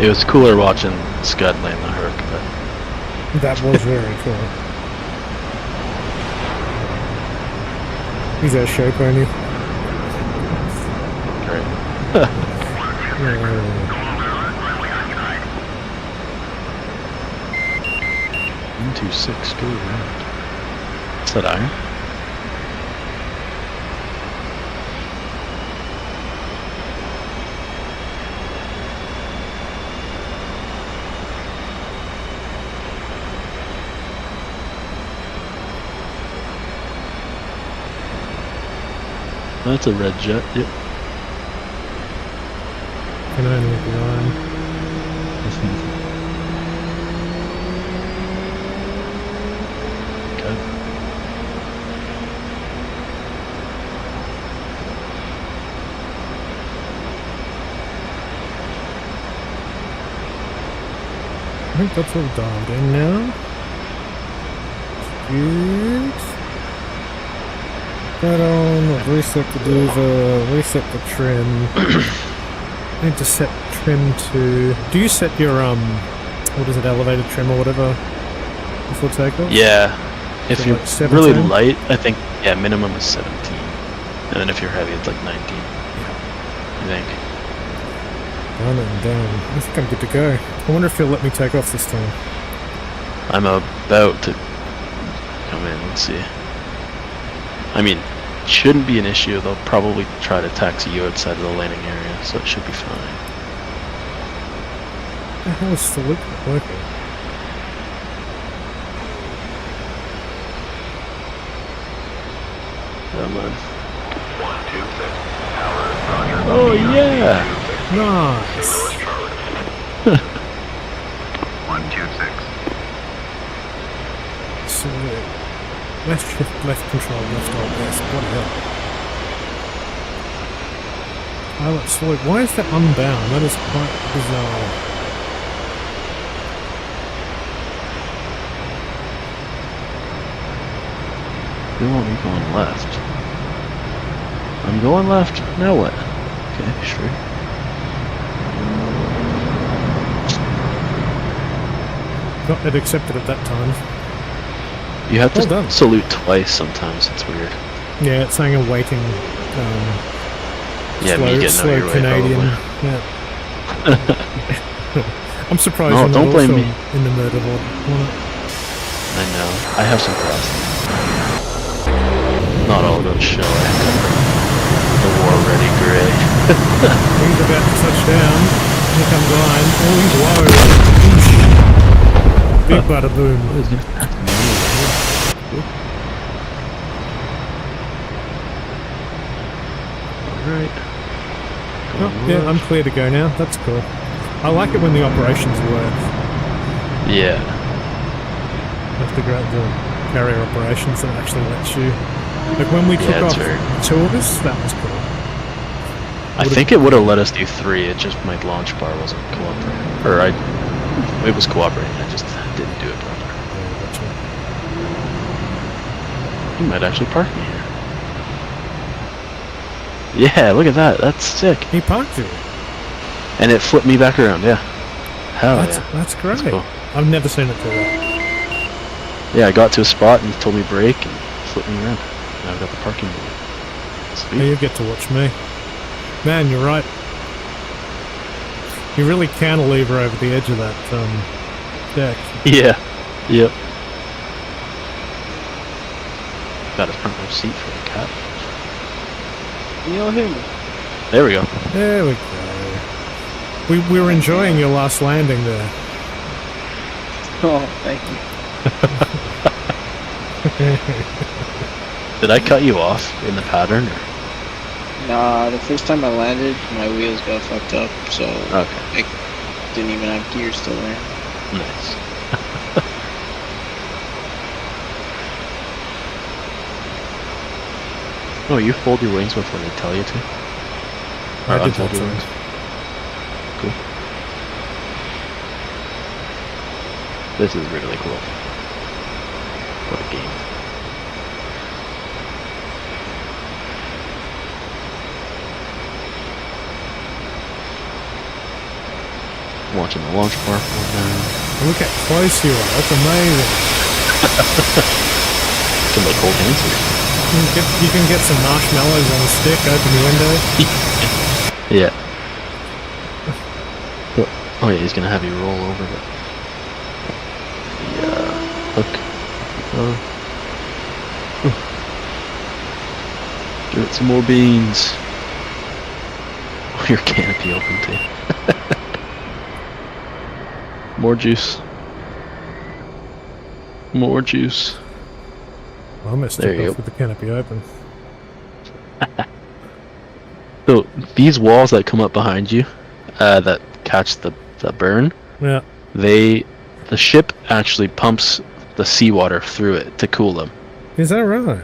It was cooler watching Scud land the Herc, but That was very cool. He's a show pony. great. 126, go around. Is that iron? That's a red jet, yep. Can only be iron. think that's all dialed in now. Good. That on, reset the diva, reset the trim. Need to set trim to... Do you set your, what is it, elevated trim or whatever before takeoff? Yeah. If So you're like 17? really light, I think, yeah, minimum is 17. And then if you're heavy, it's like 19. I think. Done and done. I think I'm good to go. I wonder if he'll let me take off this time. I'm about to come in, let's see. I mean, shouldn't be an issue. They'll probably try to taxi you outside of the landing area, so it should be fine. The hell is the loop not working? Come on. Oh yeah! Nice! 126. So, left shift, left control, left alt, yes, what the hell? Pilot slope, why is that unbound? That is quite bizarre. They want me going left. I'm going left. Now what? Okay, sure. Got it accepted at that time. You have Well to done. salute twice sometimes. It's weird. Yeah, it's saying a waiting, Yeah, me getting out of your way, Canadian. probably. Yeah. I'm surprised No, you're not don't blame also me. in the murder horde. I know. I have some process. Not all about show. I have the war ready gray. He's about to touch down. Here comes Ryan. Oh, he's low. Big bada boom. What is gonna happen? Alright. Oh, yeah, I'm clear to go now. That's cool. I like it when the operations work. Yeah. Like the carrier operations that actually lets you. Like when we took Yeah, it's off very- two of us, that was cool. I think it would have let us do 3, it just my launch bar wasn't cooperating. Or it was cooperating, I just didn't do it properly. Yeah, gotcha. You might actually park me here. Yeah, look at that, that's sick. He parked you. And it flipped me back around, yeah. Hell yeah. That's great. That's cool. I've never seen it do that. Yeah, I got to a spot and he told me brake and flipped me around. Now I've got the parking meter. Now Sweet. you get to watch me. Man, you're right. You really cantilever over the edge of that deck. Yeah. Yep. Got a front row seat for the cat. Can you all hear me? There we go. There we go. We were enjoying your last landing there. Oh, thank you. Did I cut you off in the pattern? Or? Nah, the first time I landed, my wheels got fucked up, so Okay. I didn't even have gears still there. Nice. Oh, you fold your wings before they tell you to? Or I did unfold that your too. wings? Cool. This is really cool. What a game. Watching the launch bar fall down. Look how close you are. That's amazing. Can make cold hands here. You can get some marshmallows on a stick, open your window. Yeah. Oh yeah, he's gonna have you roll over it. Yeah. Look. Give it some more beans. Oh, your canopy open too. More juice. More juice. I almost There took you off go. with the canopy open. So these walls that come up behind you, that catch the burn, Yeah. the ship actually pumps the seawater through it to cool them. Is that right?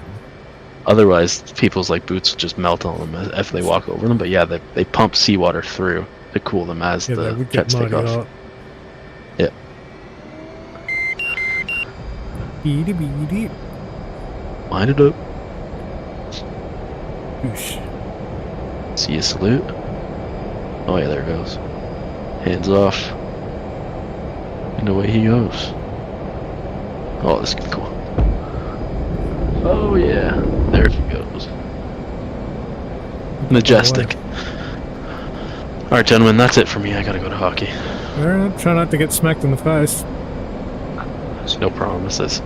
Otherwise, people's like boots will just melt on them if they walk over them. But yeah, they pump seawater through to cool them as Yeah, they the would get jets take mighty off. hot. Yeah. Beady beady. Line it up. Oosh. See a salute. Oh yeah, there it goes. Hands off. And away he goes. Oh, this is cool. Oh yeah, there he goes. Majestic. Alright, gentlemen, that's it for me. I gotta go to hockey. Alright, try not to get smacked in the face. There's no promises.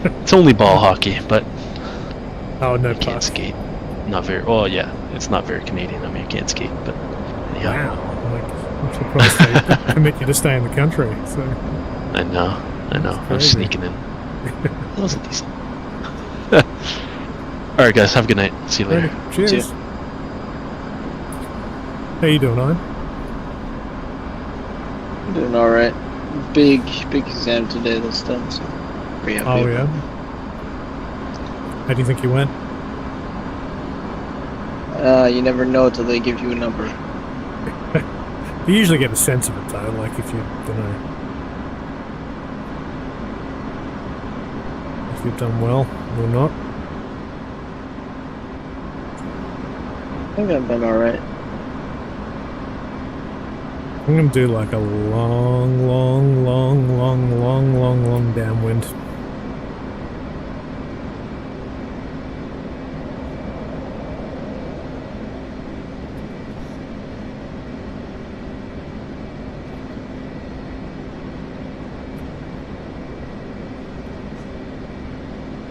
It's only ball hockey, but Oh, no you can't puck. skate. Not very. Well, yeah, it's not very Canadian. I mean, you can't skate, but yeah. Wow. Like, I'm surprised they permit you to stay in the country. So I know. I'm crazy. sneaking in. That wasn't decent. All right, guys. Have a good night. See you later. Alrighty, cheers. See ya. How you doing, Ian? I'm doing alright. Big exam today that's done, so pretty happy. Oh yeah. How do you think you went? You never know till they give you a number. You usually get a sense of it though, like if you don't know if you've done well or not. I think I've done alright. I'm gonna do like a long downwind.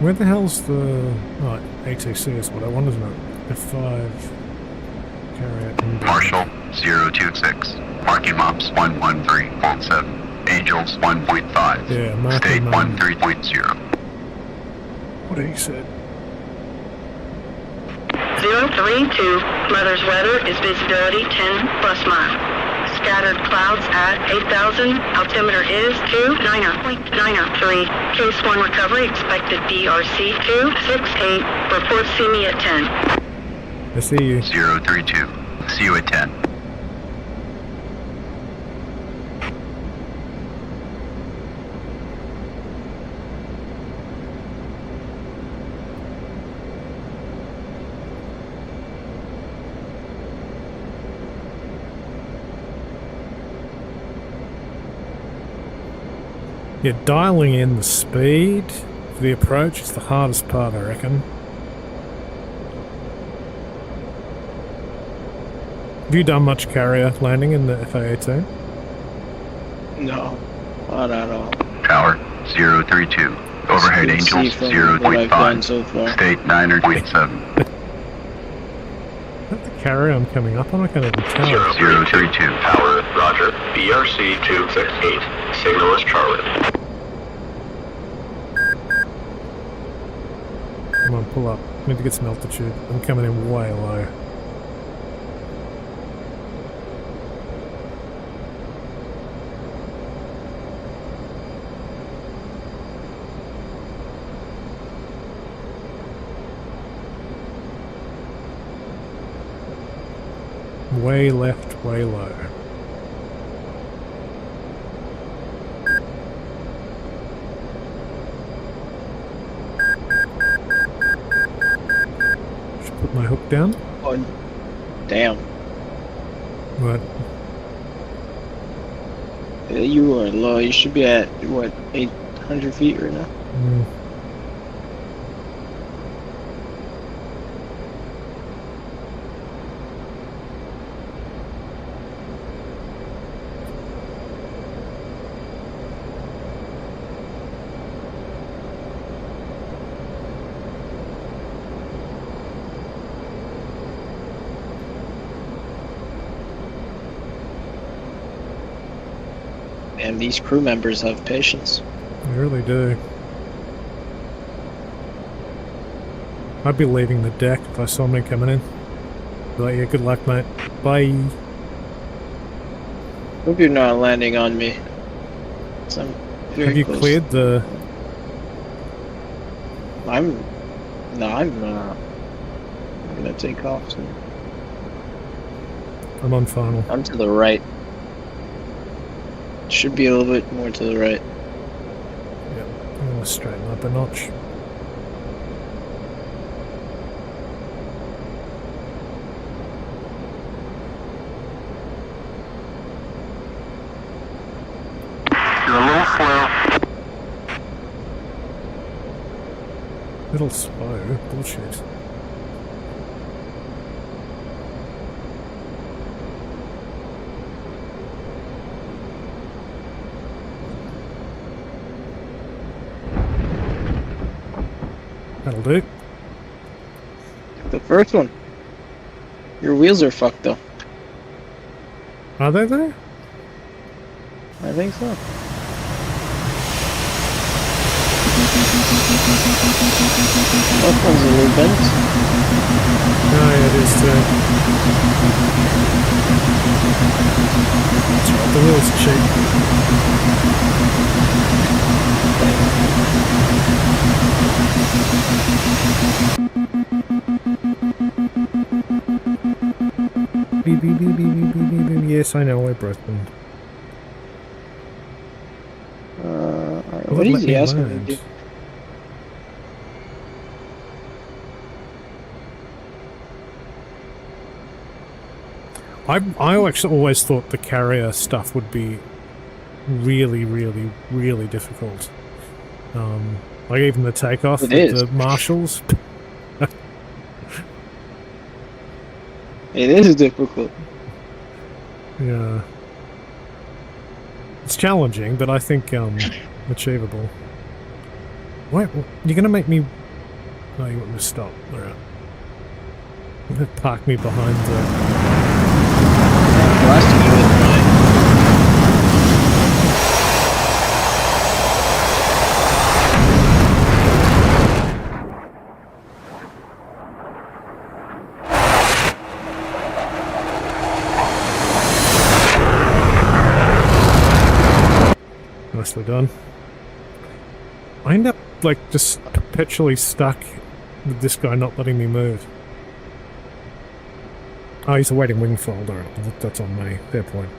Where the hell's the... Oh, ATC is what I want, isn't it? F5. Carry out. Marshall 026. Marking Mops 113.7. Angels 1.5. Yeah, marking State mum. 13.0. What he said. 032. Mother's weather is visibility 10 plus mile. Scattered clouds at 8,000. Altimeter is 290.903. Case 1 recovery expected BRC 268. Report see me at 10. I see you. 032. See you at 10. Yeah, dialing in the speed for the approach is the hardest part, I reckon. Have you done much carrier landing in the FA-18? No, not at all. Tower 032. Overhead You can see Angels from what I've done 0.5. so far. State 9.7. Is that the carrier I'm coming up on? I can't even tell. 032. Tower, Roger. BRC 268. Signal is Charlie. Come on, pull up. Need to get some altitude. I'm coming in way low. Way left, way low. Should put my hook down. Oh, damn. What? You are low. You should be at, what, 800 feet right now? And these crew members have patience. They really do. I'd be leaving the deck if I saw me coming in. Be like, yeah, good luck, mate. Bye. Hope you're not landing on me. So I'm very Have you close. cleared the... I'm gonna take off soon. I'm on final. I'm to the right. Should be a little bit more to the right. Yeah, I'm gonna to straighten up a notch. You're a little slow. Little slow. Bullshit. That'll do. The first one. Your wheels are fucked though. Are they there? I think so. That one's a little bent. Oh yeah, it is too. That's right, the wheels are cheap. Beep, beep, beep, beep, beep, beep, beep, beep. Yes, I know, I broke them. Alright, Well, what let is me he asking me land. to do? I actually always thought the carrier stuff would be really, really, really difficult. Like even the takeoff It with is. the marshals. It is difficult. Yeah. It's challenging, but I think achievable. Wait, you're gonna make me... No, you want me to stop. Alright. You're gonna park me behind the... Blasting you with mine. Nicely done. I end up, like, just perpetually stuck with this guy not letting me move. Oh, he's awaiting wing fold. Alright, that's on me. Fair point.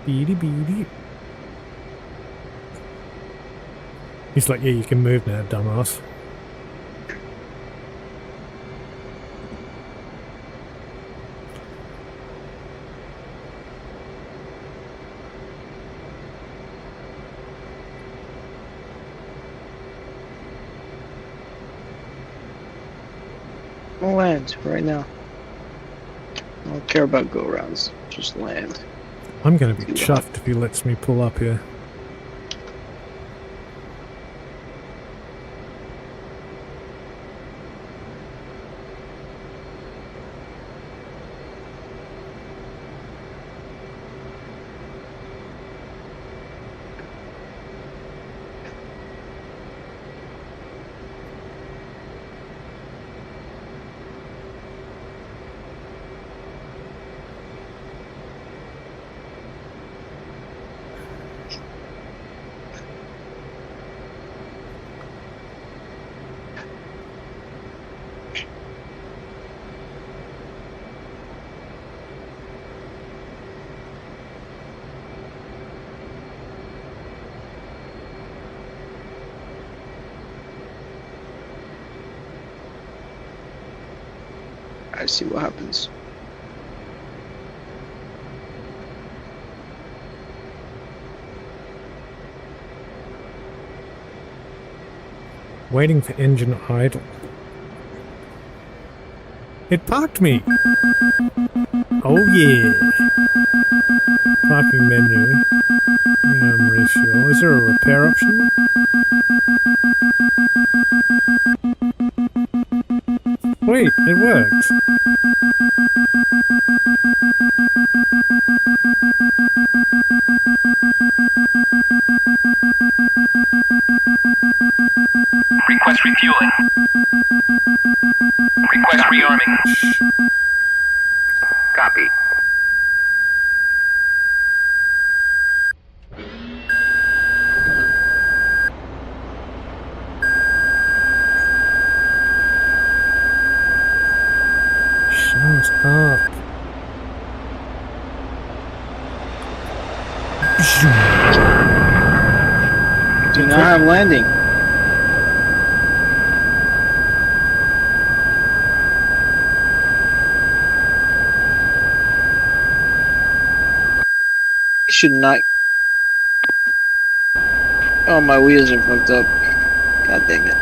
Beady beady. He's like, yeah, you can move now, dumbass. I'll land right now. I don't care about go-rounds. Just land. I'm gonna be Too chuffed if he lets me pull up here. I see what happens. Waiting for engine idle. It parked me! Oh yeah! Parking menu. I'm ratio. Is there a repair option? Wait, it worked. Request refueling. Request rearming. Copy. Shut up. Do not have landing. I should not. Oh, my wheels are fucked up. God dang it.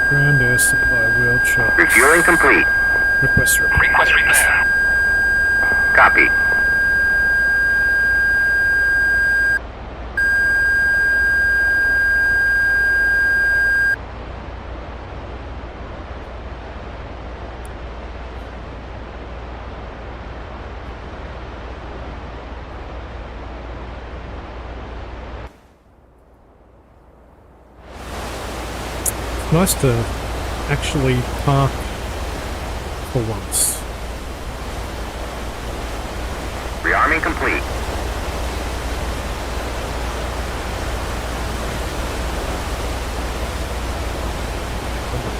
Ground air supply wheel shot. Refueling complete. Request repair. Request repair. Copy. Nice to actually park for once. Rearming complete.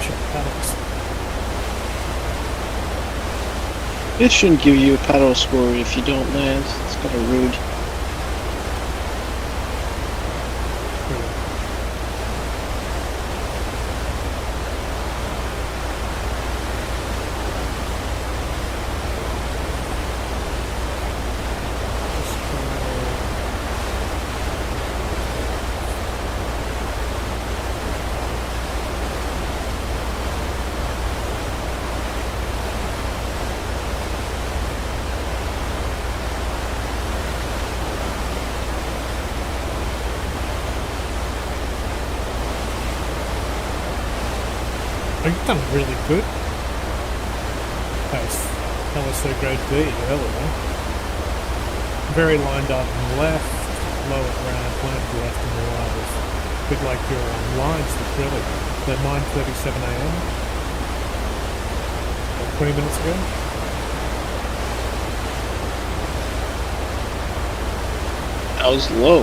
Check paddles. It shouldn't give you a paddle score if you don't land. It's kind of rude. Oh, you've done really good. That was so grade B earlier. Very lined up and left, low at ground, land to left and right. It's a bit like your lines look really. At 9:37 AM. About 20 minutes ago. That was low.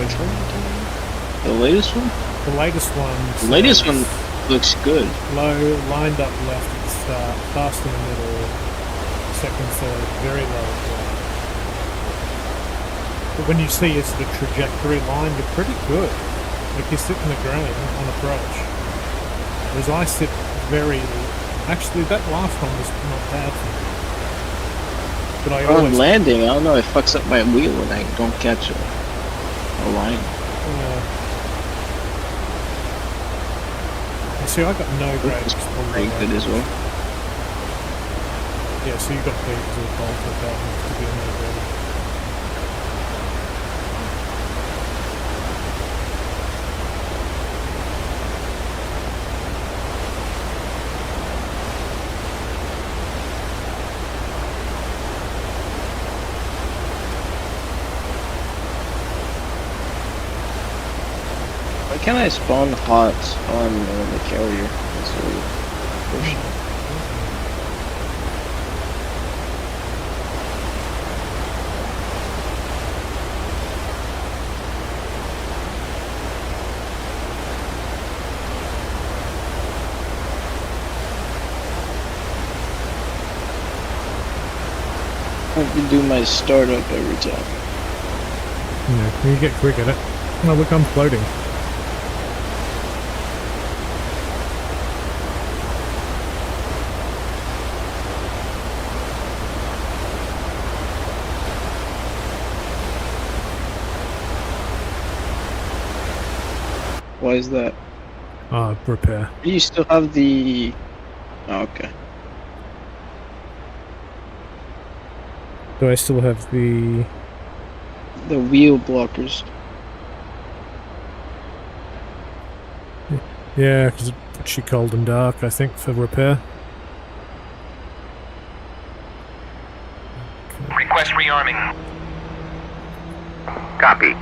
Which one? The latest one? The latest one. The latest one looks good. Low, lined up left at the start, fast in the middle, second, third, very low at ground. But when you see it's the trajectory line, you're pretty good. Like you sit in the grain on approach. Whereas I sit very... Actually, that last one was not bad for me. But I always... On landing, I don't know, it fucks up my wheel when I don't catch a line. See, I got no grades. Pretty good as well. Yeah, so you got beat to a bolt with that to be a no grade. Why can't I spawn hot on the carrier? That's really bullshit. I have to do my startup every time. Yeah, you get quick at it. Oh, look, I'm floating. Why is that? Repair. You still have the... Oh, okay. Do I still have the... The wheel blockers. Yeah, because it puts you cold and dark, I think, for repair. Request rearming. Copy.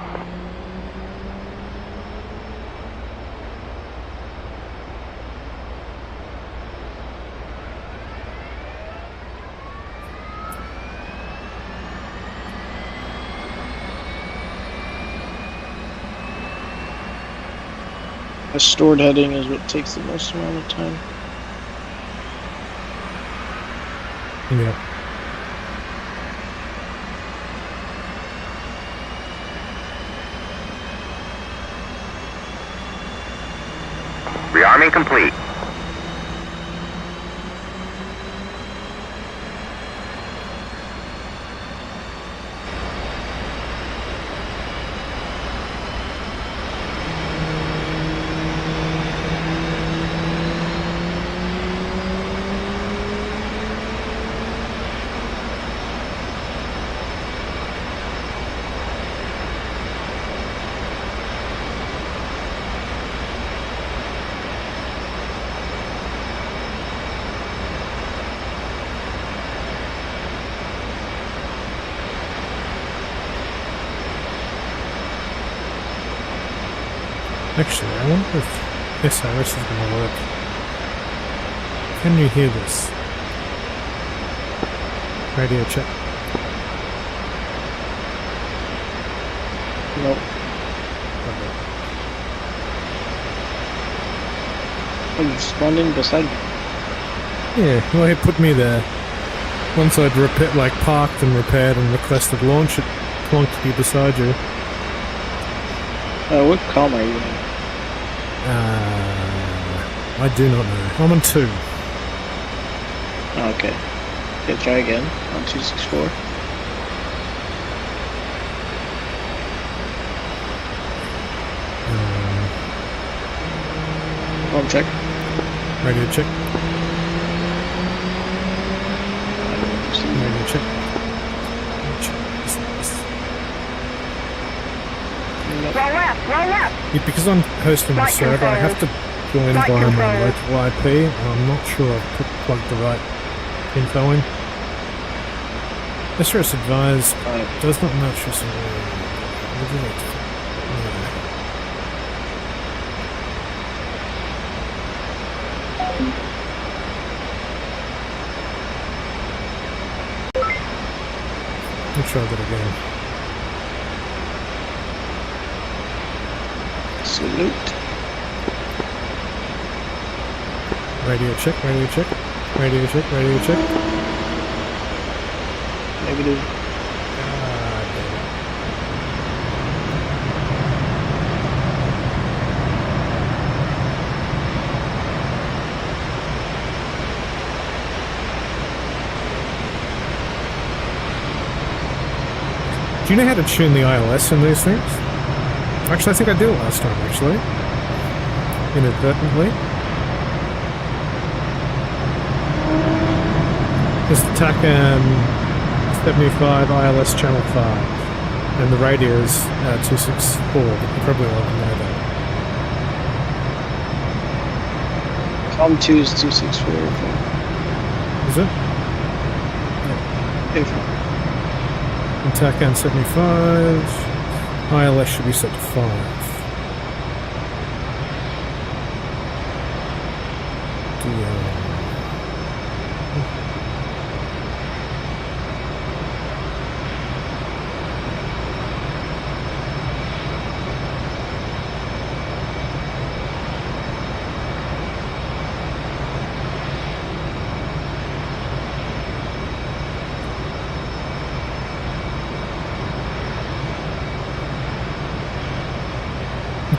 A stored heading is what takes the most amount of time. Yeah. Rearming complete. Actually, I wonder if SRS is going to work. Can you hear this? Radio check. Nope. Oh, you spawned in beside me. Yeah, well, he put me there. Once I'd parked and repaired and requested launch, it plonked you beside you. What column are you in? I do not know. I'm on 2. Okay. Okay, try again. On 264. Column check. Radio check. Radio check. Yeah, because I'm hosting the server, I have to join via my local IP, and I'm not sure I've plugged the right info in. SRS advise does not match your Let's try that again. Salute. Radio check, radio check, radio check, radio check. Negative. Do you know how to tune the ILS in these things? Actually, I think I did last time, actually. Inadvertently. There's the TACAM 75 ILS channel 5. And the radio's 264, but you probably already know that. Column 2 is 264. Is it? If And TACAM 75. ILS should be set to 5.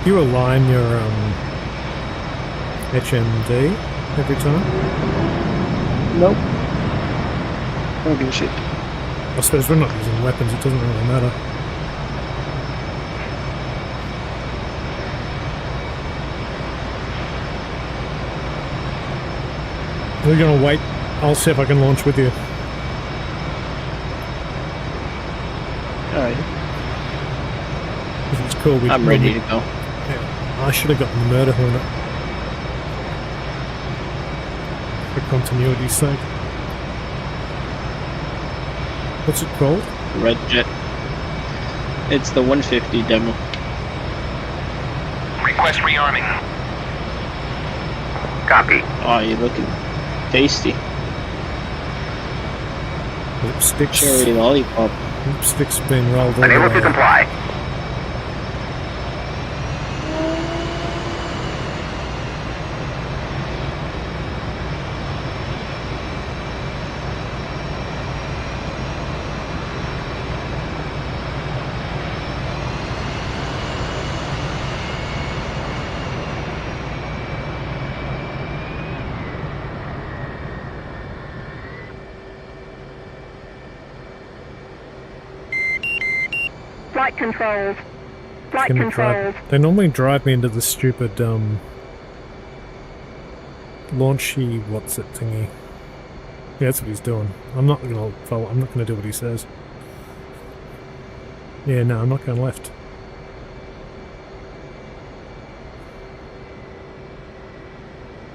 Do you align your HMD every time? Nope. I don't give a shit. I suppose we're not using weapons, it doesn't really matter. We're gonna wait. I'll see if I can launch with you. Alright. If it's cool, I'm ready to go. Yeah, I should have gotten the murder hornet. For continuity's sake. What's it called? Red Jet. It's the 150 demo. Request rearming. Copy. Oh, you're looking tasty. Lipstick's, Cherry lollipop. lipstick's been rolled all Unable the to way. comply. Flight controls. Flight Gonna controls. drive, they normally drive me into the stupid launchy what's it thingy. Yeah, that's what he's doing. I'm not gonna follow. I'm not gonna do what he says. Yeah, no, I'm not going left.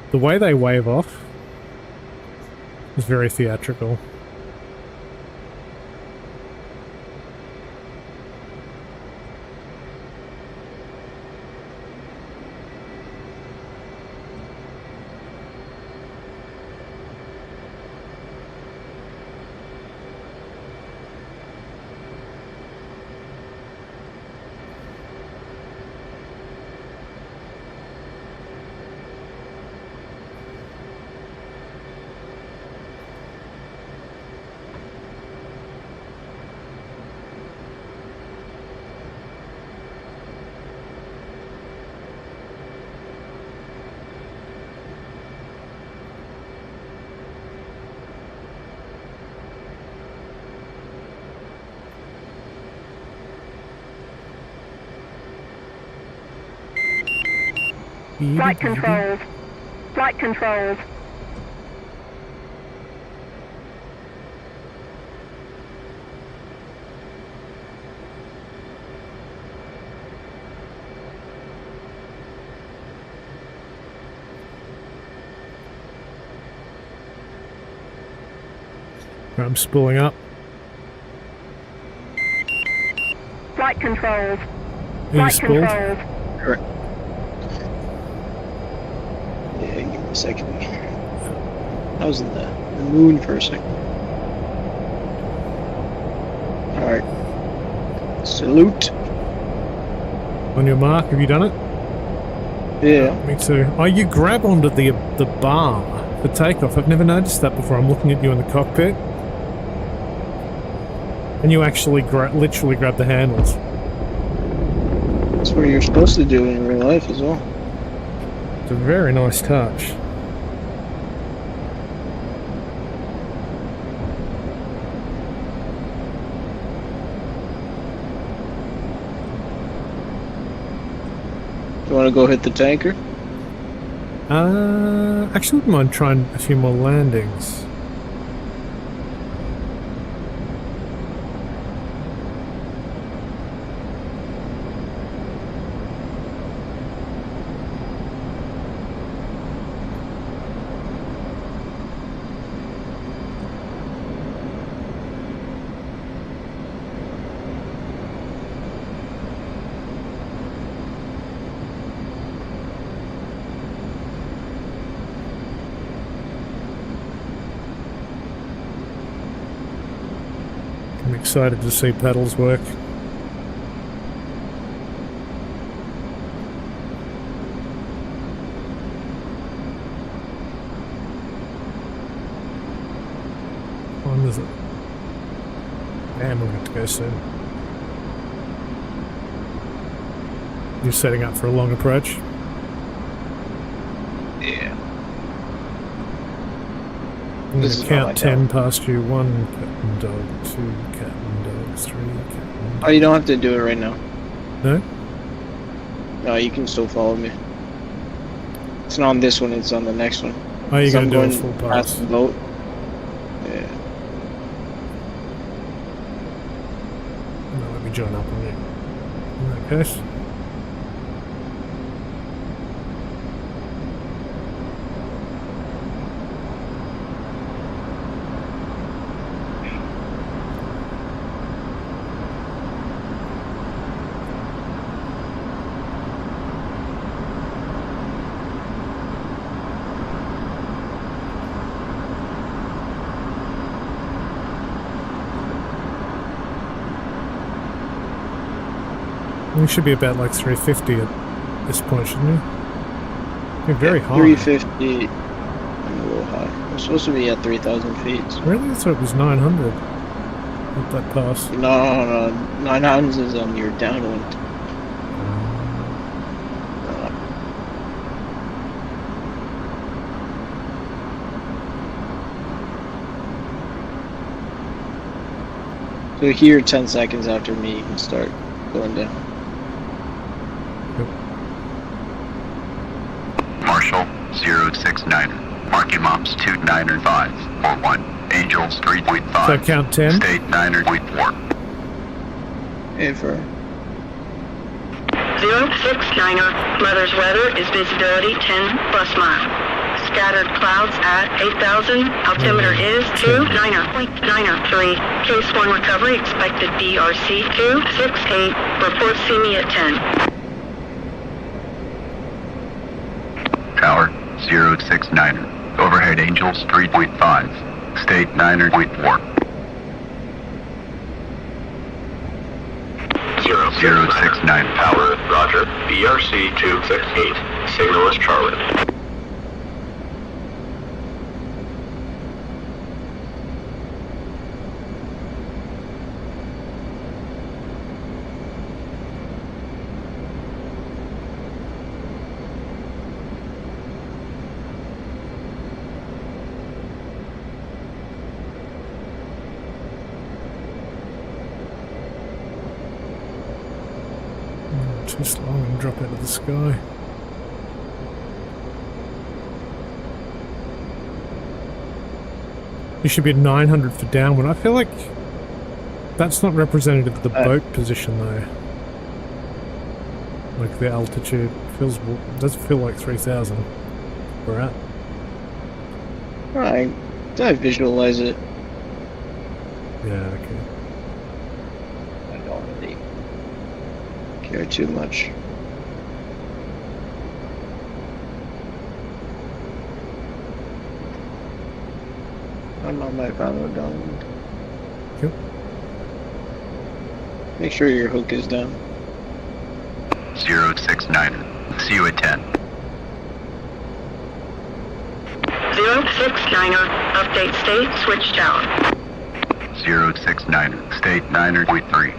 The way they wave off is very theatrical. Flight controls. Flight controls. I'm spooling up. Flight controls. Are you Flight spooled? controls. Correct. Yeah, give me a second. I was in the moon for a second. Alright. Salute. On your mark, have you done it? Yeah. Me too. Oh, you grab onto the bar for takeoff. I've never noticed that before. I'm looking at you in the cockpit. And you actually literally grab the handles. That's what you're supposed to do in real life as well. It's a very nice touch. You want to go hit the tanker? Actually, wouldn't mind trying a few more landings. I'm excited to see pedals work. When is it? Damn, we're going to have to go soon. You're setting up for a long approach? Yeah. I'm This going is to not count like 10 past you. 1 cat and dog, 2 cat and dog, 3 cat and Oh, dog. you don't have to do it right now. No? No, you can still follow me. It's not on this one, it's on the next one. Oh, you're 'Cause going I'm to do a going full past pass. the boat. Yeah. No, let me join up on you. In that case. We should be about like 350 at this point, shouldn't we? You're very high. 350. I'm a little high. I'm supposed to be at 3,000 feet. Really? I thought it was 900 at that pass. No. 900 is on your downwind. So here, 10 seconds after me, you can start. going down. Marshall 069. Marking Mops 29541. Angels 3.5. So count 10. State 9.4. Ever. 069er, Mother's Weather is visibility 10 plus mile. Scattered clouds at 8,000, altimeter is 290.903. Case 1 recovery expected BRC 268, report see me at 10. Tower 069. Overhead Angels 3.5. State 9.4. 069. Tower, roger. BRC 268. Signal is Charlie. Too slow and drop out of the sky. You should be at 900 for downwind. I feel like that's not representative of the boat position though. Like the altitude doesn't feel like 3,000. We're at. I visualize it. Yeah, okay. I don't really care too much. I'm on my final down. Cool. Make sure your hook is down. 069. See you at 10. 069er, update state, switch tower. 069. State 9.3.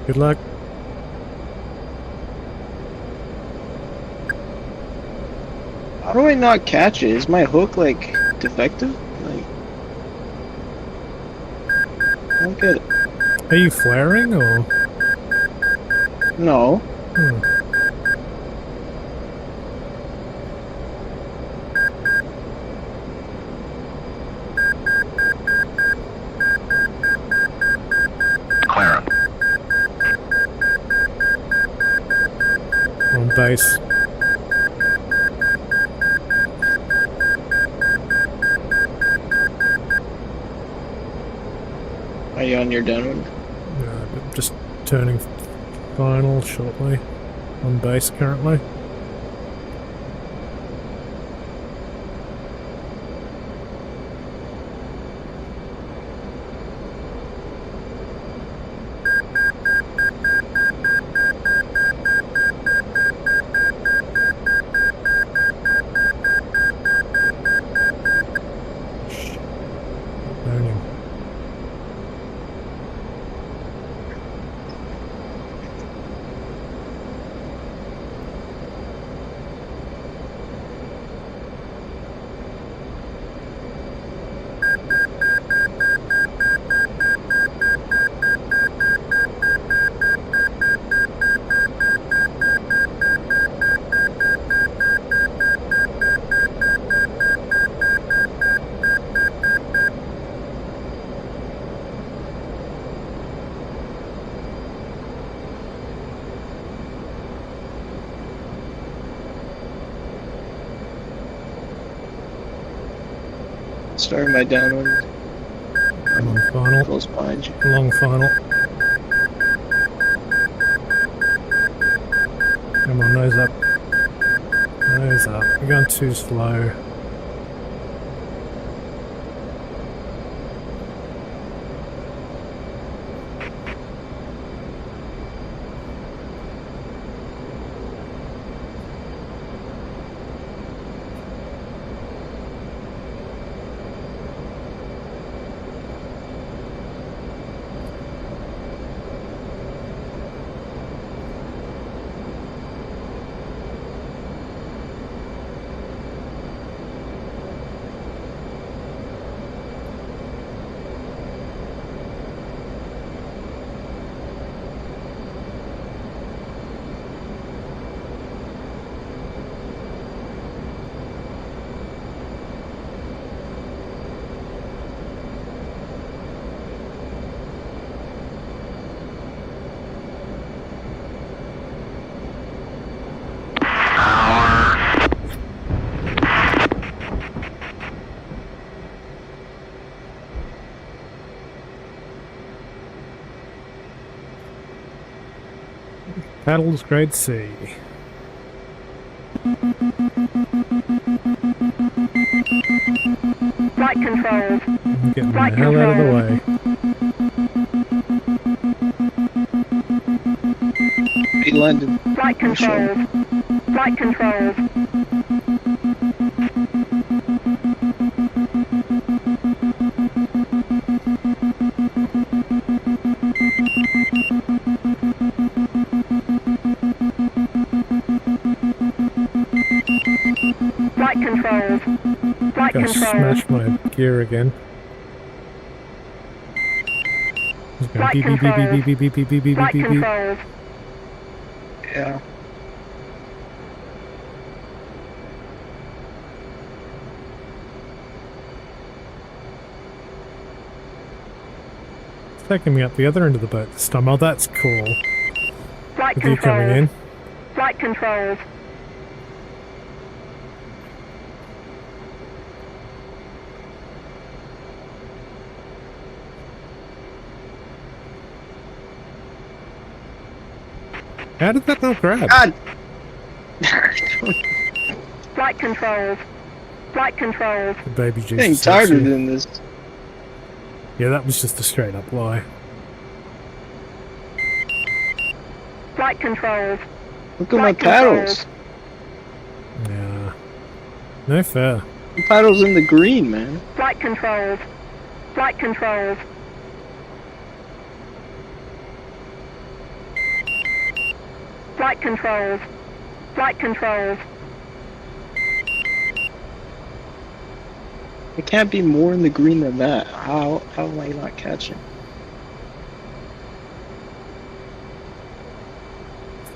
Good luck. How do I not catch it? Is my hook like defective? Like, I don't get it. Are you flaring or? No. Clara. On base. Are you on your downwind? Just turning final shortly. On base currently. Burning. Starting my downwind. I'm on final. Close behind you. Long final. Come on, nose up. Nose up. You're going too slow. Paddles grade C. Flight controls. Getting the hell out of the way. He landed. Flight controls. Flight controls. Flight controls. Flight Gotta controls. smash my gear again. It's going Flight beep beep beep beep beep beep beep beep beep beep Flight beep beep. controls. Yeah. It's taking me up the other end of the boat this time. Oh, that's cool. Flight With you coming controls. in. Flight controls. How did that not grab? God! Flight controls. Flight controls. The baby juice. Getting is tired sexy. of doing this. Yeah, that was just a straight up lie. Flight controls. Look at my Flight controls. paddles. Yeah. No fair. The paddles in the green, man. Flight controls. Flight controls. Flight controls. Flight controls. It can't be more in the green than that. How am I not catching?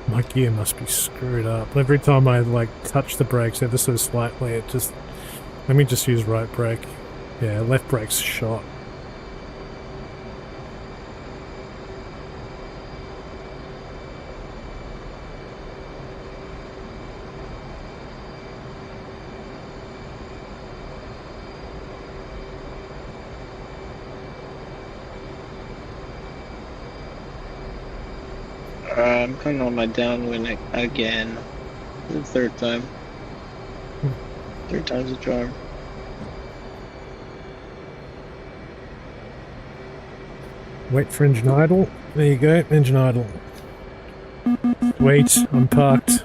My gear must be screwed up. Every time I like touch the brakes ever so slightly, it just... Let me just use right brake. Yeah, left brake's shot. I'm coming on my downwind again. The third time. Third time's a charm. Wait for engine idle. There you go, engine idle. Wait, I'm parked.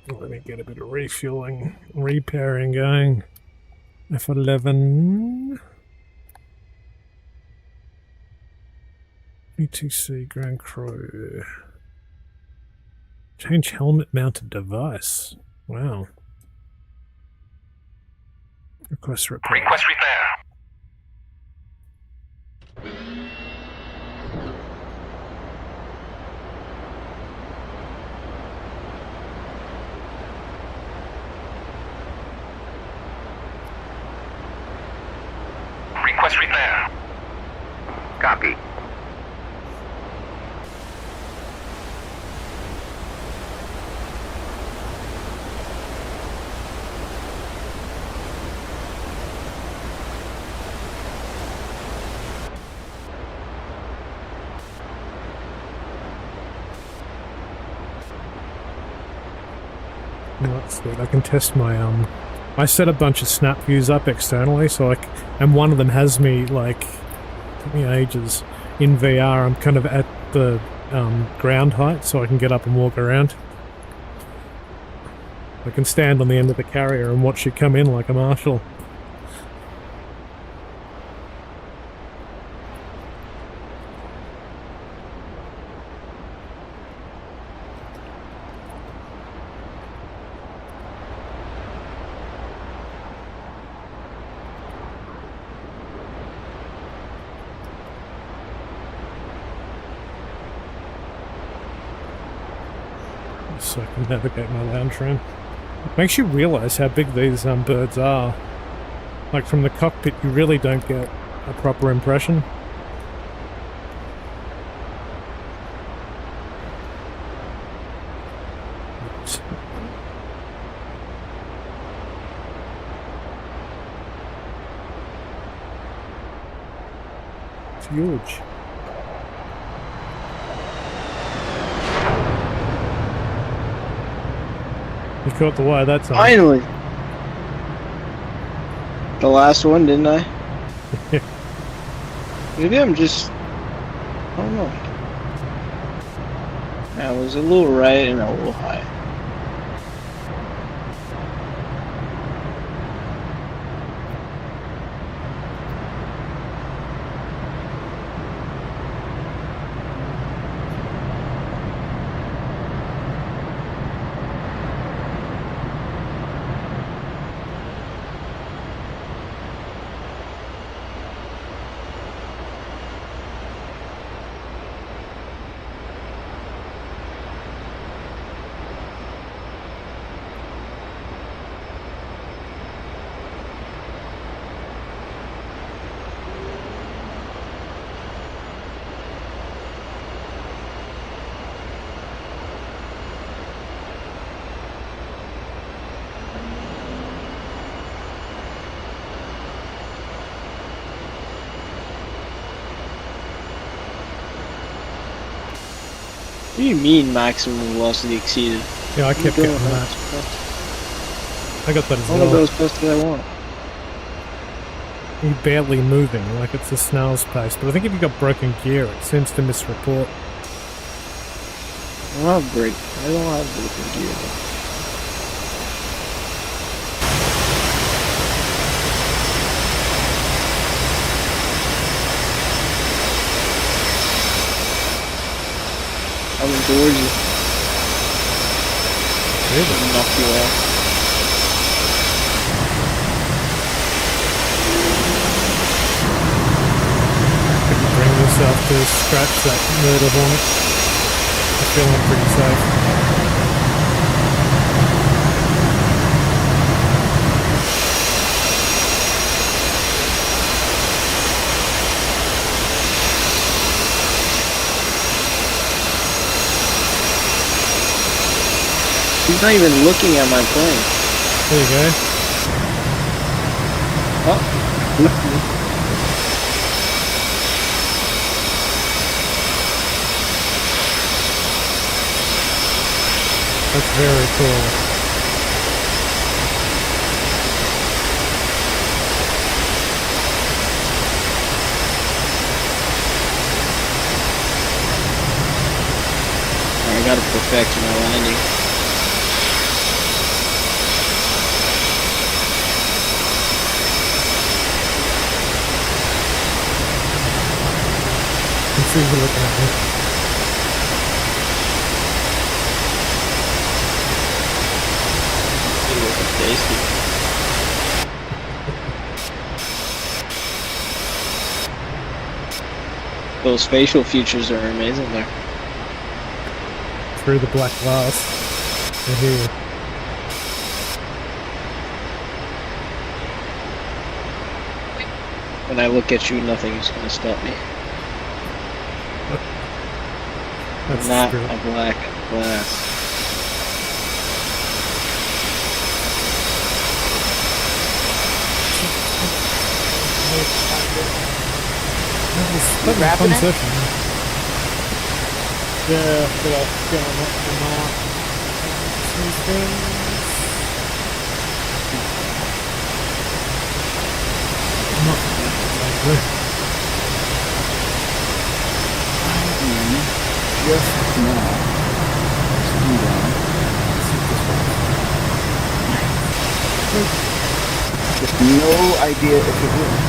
Let me get a bit of refueling, repairing going. F11. ETC Grand Crew. Change helmet mounted device. Wow. Request repair. Request repair. Request repair. Copy. No, that's good. I can test my I set a bunch of snap views up externally, so and one of them has me like, took me ages in VR. I'm kind of at the ground height, so I can get up and walk around. I can stand on the end of the carrier and watch you come in like a marshal. So I can navigate my lounge room. Makes you realise how big these birds are. Like from the cockpit, you really don't get a proper impression. Oops. It's huge. You caught the wire that time. Finally! The last one, didn't I? Maybe I'm just... I don't know. I was a little right and a little high. What do you mean maximum velocity exceeded? Yeah, I kept getting that. I got that as All well. of those posted I want. You're barely moving, like it's a snail's pace. But I think if you've got broken gear, it seems to misreport. I don't have broken gear. I'm towards you. Really? Knock you out. Bring yourself to scratch that murder hornet. I'm feeling pretty safe. He's not even looking at my plane. There you go. Oh. That's very cool. I gotta perfect my landing. See you looking at me. Those facial features are amazing there. Through the black glass. They're here. When I look at you, nothing is gonna stop me. That's Not true. a black glass. That was a fun session. Yeah, but I feel like some things. Just now. Speed on. Just no idea if it will.